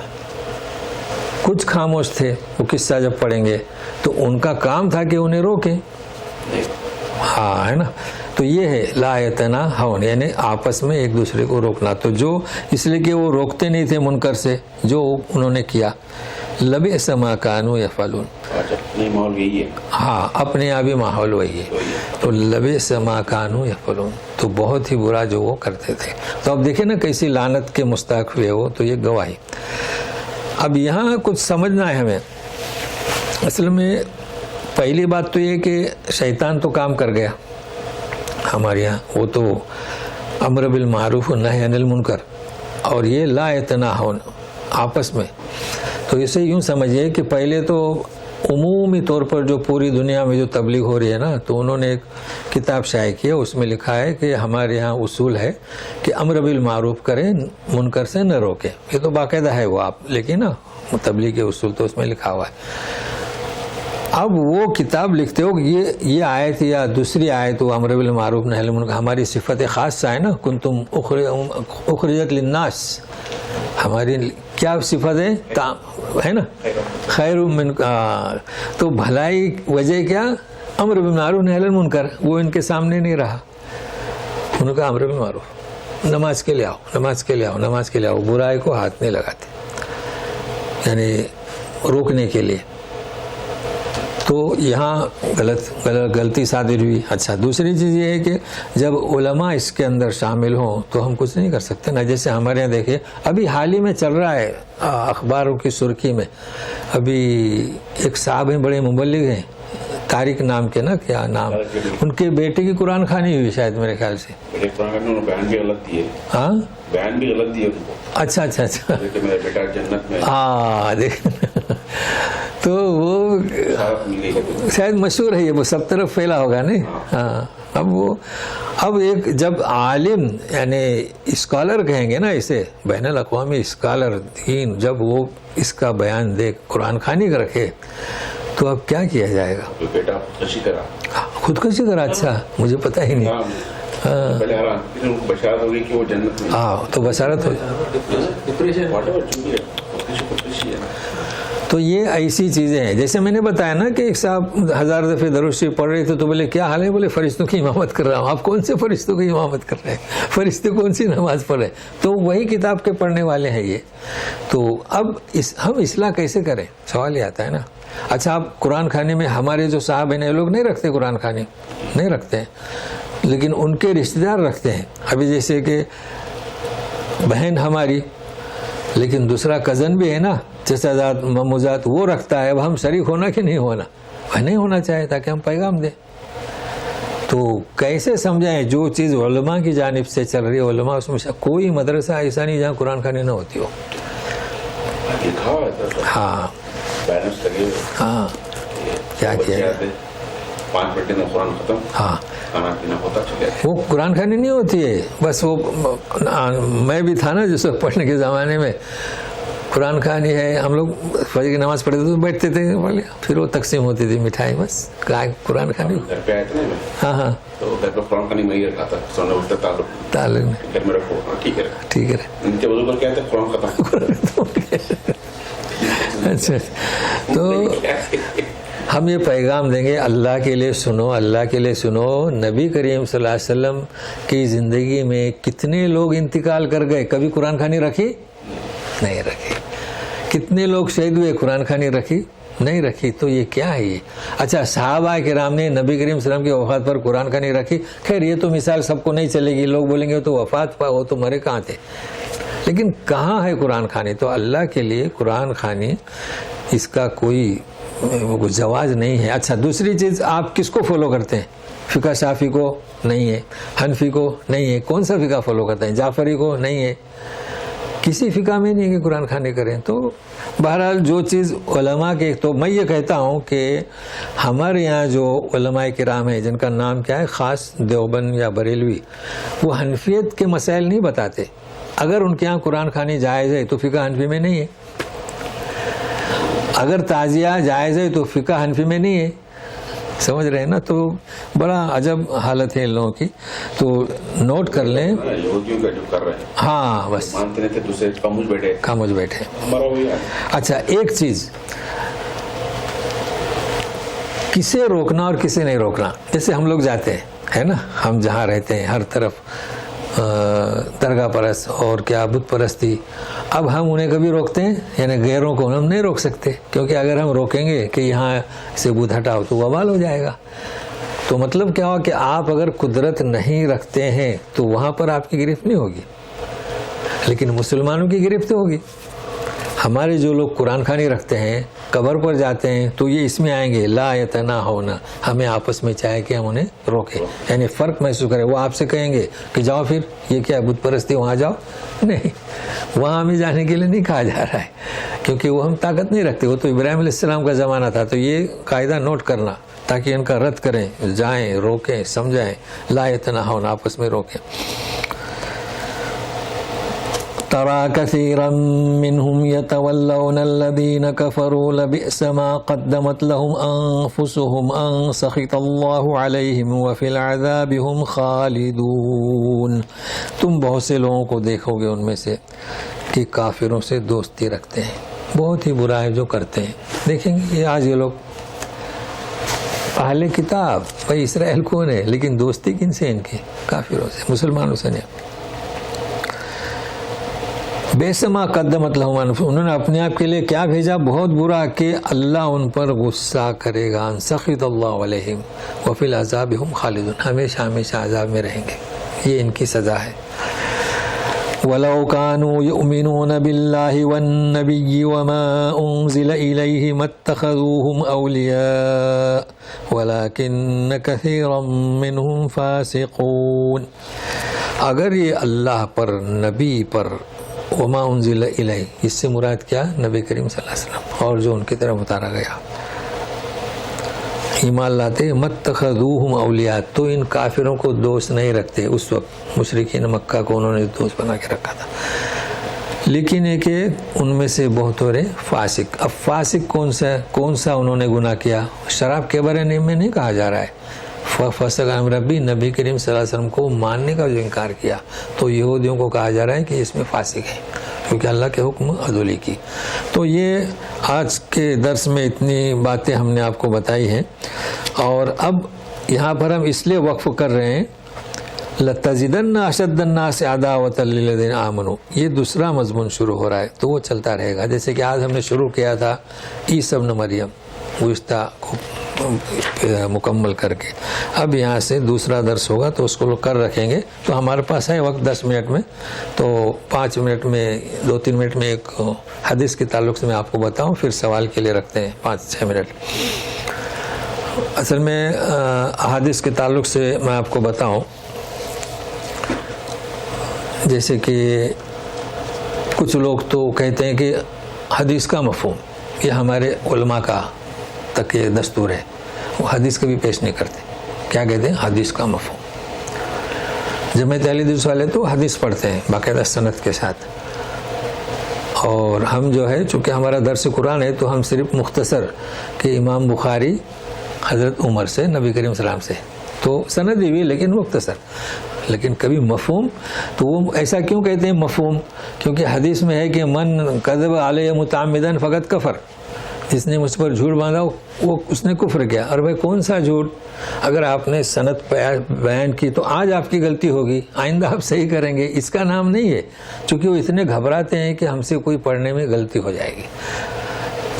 کچھ خاموش تھے. وہ قصہ جب پڑھیں گے تو ان کا کام تھا کہ انہیں روکیں. ہاں ہے نا. تو یہ ہے لا یتناہون, یعنی آپس میں ایک دوسرے کو روکنا. تو جو اس لیے کہ وہ روکتے نہیں تھے منکر سے جو انہوں نے کیا, لبئس ما کانوا یفعلون. اپنے ماحول یہی ہے. ہاں اپنے آپ ہی ماحول وہی ہے. تو لبئس ما کانوا یفعلون، تو بہت ہی برا جو وہ کرتے تھے. تو اب دیکھیں نا کیسی لعنت کے مستحق ہوئے وہ، تو یہ گواہی. اب یہاں کچھ سمجھنا ہے ہمیں. اصل میں پہلی بات تو یہ کہ شیطان تو کام کر گیا ہمارے یہاں. وہ تو امر بالمعروف و نہی عن المنکر، اور یہ لا یتناہون آپس میں. تو اسے یوں سمجھیے کہ پہلے تو عمومی طور پر جو پوری دنیا میں جو تبلیغ ہو رہی ہے نا، تو انہوں نے ایک کتاب شائع کی ہے، اس میں لکھا ہے کہ ہمارے یہاں اصول ہے کہ امر بالمعروف کریں، منکر سے نہ روکیں. یہ تو باقاعدہ ہے وہ، آپ لیکن نا تبلیغ کے اصول تو اس میں لکھا ہوا ہے. اب وہ کتاب لکھتے ہو یہ آیت یا دوسری آیت وہ امر بالمعروف نہی عن المنکر ہماری صفت خاصہ ہے نا، کنتم اخرجت للناس، ہماری کیا صفت ہے نا، خیر من. تو بھلائی وجہ کیا؟ امر بالمعروف نہی عن المنکر. وہ ان کے سامنے نہیں رہا. ان کا امر بالمعروف، نماز کے لیے آؤ، نماز کے لیے آؤ، نماز کے لیے آؤ، برائی کو ہاتھ نہیں لگاتے، یعنی روکنے کے لیے. تو یہاں غلطی صادر ہوئی. اچھا دوسری چیز یہ ہے کہ جب علماء اس کے اندر شامل ہوں تو ہم کچھ نہیں کر سکتے نا. جیسے ہمارے یہاں دیکھیں ابھی حال ہی میں چل رہا ہے اخباروں کی سرخی میں، ابھی ایک صاحب ہیں بڑے مبلغ ہیں، طارق نام کے نا، کیا نام، ان کے بیٹے کی قرآن خوانی ہوئی شاید میرے خیال سے. ہاں بیان بھی غلط دیے. اچھا اچھا اچھا. میرا بیٹا جنت میں. ہاں دیکھ، تو وہ شاید مشہور ہے، یہ وہ سب طرف پھیلا ہوگا نہیں. ہاں اب ایک جب عالم یعنی اسکالر کہیں گے نا اسے، بین الاقوامی اسکالر دین، جب وہ اس کا بیان دے، قرآن خوانی کا رکھے، تو اب کیا کیا جائے گا؟ بیٹا خودکشی کرا. خودکشی کرا؟ اچھا مجھے پتہ ہی نہیں. بشارت ہوگی کہ وہ جنت میں. ہاں تو بشارت ہو. تو یہ ایسی چیزیں ہیں. جیسے میں نے بتایا نا کہ ایک صاحب 1000 دفعہ درود شریف پڑھ رہے تھے، تو بولے کیا حال ہے؟ بولے فرشتوں کی امامت کر رہا ہوں. آپ کون سے فرشتوں کی امامت کر رہے ہیں؟ فرشتے کون سی نماز پڑھ رہے ہیں؟ تو وہی کتاب کے پڑھنے والے ہیں یہ. تو اب ہم اصلاح کیسے کریں؟ سوال یہ آتا ہے نا. اچھا آپ قرآن خوانی میں ہمارے جو صاحب ہیں یہ لوگ نہیں رکھتے، قرآن خوانی نہیں رکھتے ہیں، لیکن ان کے رشتہ دار رکھتے ہیں. ابھی جیسے کہ بہن ہماری، لیکن دوسرا کزن بھی ہے نا، چچا زاد مموزاد، وہ رکھتا ہے. اب ہم شریک ہونا کہ نہیں ہونا؟ وہ نہیں ہونا چاہے تاکہ ہم پیغام دیں. تو کیسے سمجھائیں؟ جو چیز علماء کی جانب سے چل رہی ہے، علماء اس میں کوئی مدرسہ ایسا نہیں جہاں قرآن خوانی نہ ہوتی ہو. ہاں ہاں کیا کیا 5 منٹ میں قرآن ختم. ہاں کھانا پینا ہوتا چلے. وہ قرآن خوانی نہیں ہوتی ہے. بس وہ میں بھی تھا نا جس وقت پڑھنے کے زمانے میں، قرآن خوانی ہے، ہم لوگ فجر کی نماز پڑھتے تھے تو بیٹھتے تھے، پھر وہ تقسیم ہوتی تھی مٹھائی، بس قرآن خوانی. گھر پہ آئے تھے نا، ہاں ہاں، تو گھر پہ قرآن خوانی میں ہی رکھا تھا. سونے اٹھتا تعلق گھر میں رکھو. ٹھیک ہے ٹھیک ہے. ان کے وضو پر کیا تھا؟ قرآن ختم. اچھا تو ہم یہ پیغام دیں گے، اللہ کے لیے سنو، اللہ کے لیے سنو. نبی کریم صلی اللہ علیہ وسلم کی زندگی میں کتنے لوگ انتقال کر گئے، کبھی قرآن خوانی رکھی نہیں رکھی. کتنے لوگ شہید ہوئے، قرآن خوانی رکھی نہیں رکھی. تو یہ کیا ہے یہ؟ اچھا صحابہ کرام نے نبی کریم صلی اللہ علیہ وسلم کی وفات پر قرآن خوانی رکھی. خیر یہ تو مثال سب کو نہیں چلے گی، لوگ بولیں گے تو وفات پا وہ تو مرے کہاں تھے. لیکن کہاں ہے قرآن خوانی؟ تو اللہ کے لیے قرآن خوانی اس کا کوئی جواز نہیں ہے. اچھا دوسری چیز، آپ کس کو فالو کرتے ہیں؟ فقہ شافعی کو نہیں ہے، حنفی کو نہیں ہے. کون سا فقہ فالو کرتے ہیں؟ جعفری کو نہیں ہے. کسی فقہ میں نہیں ہے کہ قرآن خوانی کریں. تو بہرحال جو چیز علماء کے، تو میں یہ کہتا ہوں کہ ہمارے یہاں جو علماء کرام ہیں جن کا نام کیا ہے، خاص دیوبند یا بریلوی، وہ حنفیت کے مسائل نہیں بتاتے. اگر ان کے یہاں قرآن خوانی جائز ہے تو فقہ حنفی میں نہیں ہے. اگر تعزیہ جائز ہے تو فقہ حنفی میں نہیں ہے. سمجھ رہے ہیں نا؟ تو بڑا عجب حالت ہے ان لوگوں کی. تو نوٹ کر لیں. ہاں بس خاموش بیٹھے. اچھا ایک چیز، کسے روکنا اور کسے نہیں روکنا. جیسے ہم لوگ جاتے ہیں ہے نا، ہم جہاں رہتے ہیں ہر طرف درگاہ پرست اور کیا بت پرستی. اب ہم انہیں کبھی روکتے ہیں؟ یعنی غیروں کو ہم نہیں روک سکتے، کیونکہ اگر ہم روکیں گے کہ یہاں سے بت ہٹاؤ تو وبال ہو جائے گا. تو مطلب کیا ہوا کہ آپ اگر قدرت نہیں رکھتے ہیں تو وہاں پر آپ کی گرفت نہیں ہوگی، لیکن مسلمانوں کی گرفت ہوگی. ہمارے جو لوگ قرآن خوانی رکھتے ہیں، قبر پر جاتے ہیں، تو یہ اس میں آئیں گے لا یتناہون، ہمیں آپس میں چاہے کہ ہم انہیں روکیں، یعنی فرق محسوس کریں. وہ آپ سے کہیں گے کہ جاؤ پھر، یہ کیا بت پرستی، وہاں جاؤ. نہیں، وہاں ہمیں جانے کے لیے نہیں کہا جا رہا ہے، کیونکہ وہ ہم طاقت نہیں رکھتے. وہ تو ابراہیم علیہ السلام کا زمانہ تھا. تو یہ قاعدہ نوٹ کرنا تاکہ ان کا رد کریں، جائیں، روکیں، سمجھائیں. لا یتناہون، آپس میں روکیں. ترى كثيرا منهم يتولون الذين كفروا لبئس ما قدمت لهم أنفسهم أن سخط الله عليهم وفي العذاب هم خالدون. تم بہت سے لوگوں کو دیکھو گے ان میں سے کہ کافروں سے دوستی رکھتے ہیں، بہت ہی برا ہے جو کرتے ہیں. دیکھیں گے یہ آج یہ لوگ اہل کتاب، بھائی اسرائیل کون ہے، لیکن دوستی کن سے؟ ان کی کافروں سے، مسلمانوں سے نہیں. بیسما قدمت لہم انفسہم، انہوں نے اپنے آپ کے لیے کیا بھیجا؟ بہت برا، کہ اللہ ان پر غصہ کرے گا. سخط اللہ علیہم وفی العذاب ہم خالدون، ہمیشہ ہمیشہ عذاب میں رہیں گے. یہ ان کی سزا ہے. وَلَوْ كَانُوا يُؤْمِنُونَ بِاللَّهِ وَالنَّبِيِّ وَمَا أُنزِلَ إِلَيْهِ مَا اتَّخَذُوهُمْ أَوْلِيَاءَ وَلَكِنَّ كَثِيرًا مِّنْهُمْ فَاسِقُونَ. اگر یہ اللہ پر، نبی پر، وما انزل الیہ، اس سے مراد کیا؟ نبی کریم صلی اللہ علیہ وسلم اور جو ان کی طرف اتارا گیا، ایمان لاتے. متخذوہم اولیاء، تو ان کافروں کو دوست نہیں رکھتے. اس وقت مشرکین مکہ کو انہوں نے دوست بنا کے رکھا تھا. لیکن ہے کہ ان میں سے بہت ہو رہے فاسق. اب فاسق کون سا انہوں نے گناہ کیا؟ شراب کے بارے میں نہیں کہا جا رہا ہے. فسق عن ربی، نبی کریم صلی اللہ علیہ وسلم کو ماننے کا جو انکار کیا، تو یہودیوں کو کہا جا رہا ہے کہ اس میں فاسق ہے، کیونکہ اللہ کے حکم عدولی کی. تو یہ آج کے درس میں اتنی باتیں ہم نے آپ کو بتائی ہیں. اور اب یہاں پر ہم اس لیے وقف کر رہے ہیں لَتَزِدَنَّ أَشَدَّ النَّاسِ عَدَاوَةً لِّلَّذِينَ آمَنُوا، یہ دوسرا مضمون شروع ہو رہا ہے، تو وہ چلتا رہے گا. جیسے کہ آج ہم نے شروع کیا تھا عیسی ابن مریم، گزشتہ کو مکمل کر کے. اب یہاں سے دوسرا درس ہوگا، تو اس کو کر رکھیں گے. تو ہمارے پاس ہے وقت 10 منٹ میں، تو 5 منٹ میں 2-3 منٹ میں ایک حدیث کے تعلق سے میں آپ کو بتاؤں، پھر سوال کے لیے رکھتے ہیں 5-6 منٹ. اصل میں احادیث کے تعلق سے میں آپ کو بتاؤں، جیسے کہ کچھ لوگ تو کہتے ہیں کہ حدیث کا مفہوم، یہ ہمارے علماء کا تک یہ دستور ہے، وہ حدیث کبھی پیش نہیں کرتے. کیا کہتے ہیں؟ حدیث کا مفہوم. جمعیت اہل حدیث والے تو حدیث پڑھتے ہیں باقاعدہ سند کے ساتھ، اور ہم جو ہے چونکہ ہمارا درس قرآن ہے تو ہم صرف مختصر کہ امام بخاری حضرت عمر سے، نبی کریم صلی اللہ علیہ وسلم سے، تو سند بھی لیکن مختصر. لیکن کبھی مفہوم، تو وہ ایسا کیوں کہتے ہیں مفہوم؟ کیونکہ حدیث میں ہے کہ من کذب علیہ متعمداً فقط کفر، جس نے مجھ پر جھوٹ باندھا وہ اس نے کفر کیا. اور بھائی کون سا جھوٹ؟ اگر آپ نے سند بیان کی تو آج آپ کی غلطی ہوگی، آئندہ آپ صحیح کریں گے، اس کا نام نہیں ہے. چونکہ وہ اتنے گھبراتے ہیں کہ ہم سے کوئی پڑھنے میں غلطی ہو جائے گی،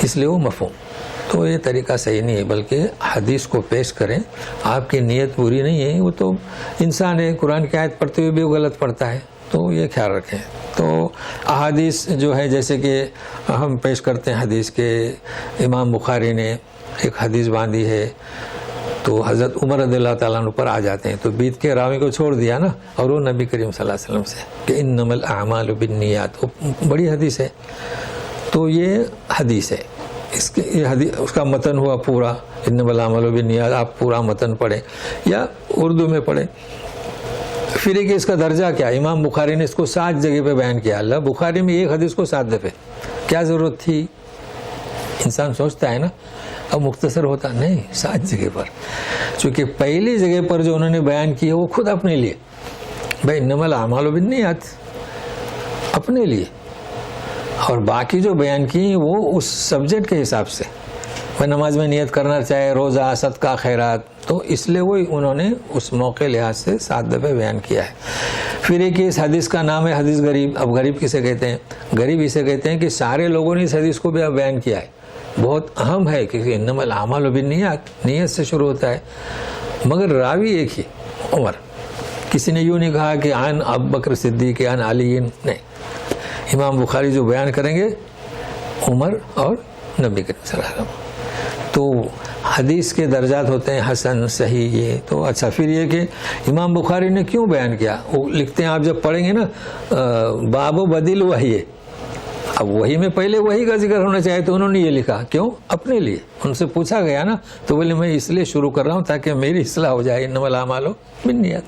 اس لیے وہ مفہوم. تو یہ طریقہ صحیح نہیں ہے، بلکہ حدیث کو پیش کریں. آپ کی نیت بری نہیں ہے، وہ تو انسان ہے، قرآن کی آیت پڑھتے ہوئے بھی وہ غلط پڑھتا ہے، تو یہ خیال رکھیں. تو احادیث جو ہے جیسے کہ ہم پیش کرتے ہیں حدیث کے، امام بخاری نے ایک حدیث باندھی ہے، تو حضرت عمر رضی اللہ تعالیٰ عنہ پر آ جاتے ہیں، تو بیت کے راوی کو چھوڑ دیا نا، اور وہ نبی کریم صلی اللہ علیہ وسلم سے کہ انما الاعمال بالنیات، وہ بڑی حدیث ہے. تو یہ حدیث ہے، یہ حدیث اس کا متن ہوا پورا، انما الاعمال بالنیات، آپ پورا متن پڑھیں یا اردو میں پڑھیں. پھر ایک اس کا درجہ کیا؟ امام بخاری نے اس کو 7 جگہ پہ بیان کیا. اللہ بخاری میں ایک حدیث کو 7 دفعے، کیا ضرورت تھی؟ انسان سوچتا ہے نا اب مختصر ہوتا، نہیں، 7 جگہ پر. چونکہ پہلی جگہ پر جو انہوں نے بیان کی ہے وہ خود اپنے لیے، بھائی انما الاعمال بالنیات، اپنے لیے، اور باقی جو بیان کی وہ اس سبجیکٹ کے حساب سے. میں نماز میں نیت کرنا چاہے، روزہ، صدقہ، خیرات، تو اس لیے وہ انہوں نے اس موقع لحاظ سے 7 دفعے بیان کیا ہے. پھر ایک اس حدیث کا نام ہے حدیث غریب. اب غریب کسے کہتے ہیں؟ غریب اسے کہتے ہیں کہ سارے لوگوں نے اس حدیث کو بھی بیان کیا ہے, بہت اہم ہے کیونکہ انما الاعمال بالنیات, نیت سے شروع ہوتا ہے, مگر راوی ایک ہی عمر. کسی نے یوں نہیں کہا کہ عن ابو بکر صدیق عن علی, نہیں. امام بخاری جو بیان کریں گے عمر اور نبی کریم صلی اللہ علیہ وسلم. تو حدیث کے درجات ہوتے ہیں حسن, صحیح, یہ تو اچھا. پھر یہ کہ امام بخاری نے کیوں بیان کیا, وہ لکھتے ہیں آپ جب پڑھیں گے نا باب و بدل وحی, اب وحی میں پہلے وحی کا ذکر ہونا چاہیے تو انہوں نے یہ لکھا, کیوں؟ اپنے لیے. ان سے پوچھا گیا نا تو بولے میں اس لیے شروع کر رہا ہوں تاکہ میری اصلاح ہو جائے, انما الاعمال بالنیات.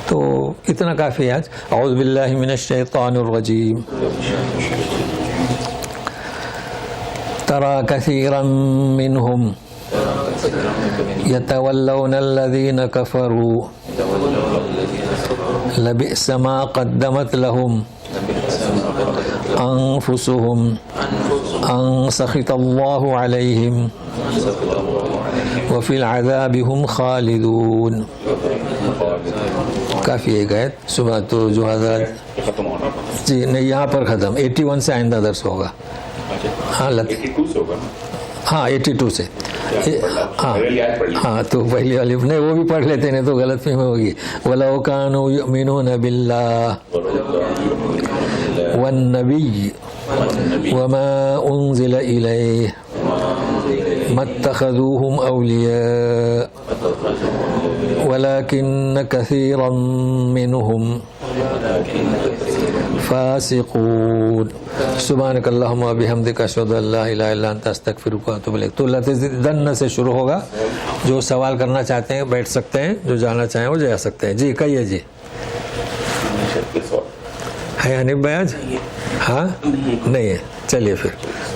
تو اتنا کافی ہے آج. اعوذ باللہ من الشیطان الرجیم. ترى كثيرا منهم يتولون الذين كفروا لبئس ما قدمت لهم أنفسهم أن سخط الله عليهم وفي العذاب هم خالدون. کافی ایک آیت. صبح تو جو حضرات ختم ہونا جی نہیں یہاں پر ختم. 81 سے آئندہ درس ہوگا. ہاں 82 سے ہوگا نا. ہاں 82 سے. ہاں ہاں تو پہلی والی نہیں وہ بھی پڑھ لیتے, نہیں تو غلط فہمی ہوگی. وَلَوْ كَانُوا يُؤْمِنُونَ بِاللَّهِ وَالنَّبِيِّ وَمَا أُنزِلَ إِلَيْهِ مَا اتَّخَذُوهُمْ أَوْلِيَاءَ وَلَكِنَّ كَثِيرًا مِّنْهُمْ فاسقون. سبحانک اللہم و بحمدک اشہد ان لا الہ الا انت استغفرک و اتوب الیک. تو لتزیدن سے شروع ہوگا. جو سوال کرنا چاہتے ہیں بیٹھ سکتے ہیں, جو جانا چاہیں وہ جا سکتے ہیں. جی کہیے. جی ہے حنیف بھائی آج؟ ہاں نہیں ہے. چلیے پھر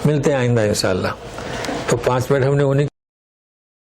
ملتے ہیں آئندہ انشاءاللہ. تو 5 منٹ ہم نے انہیں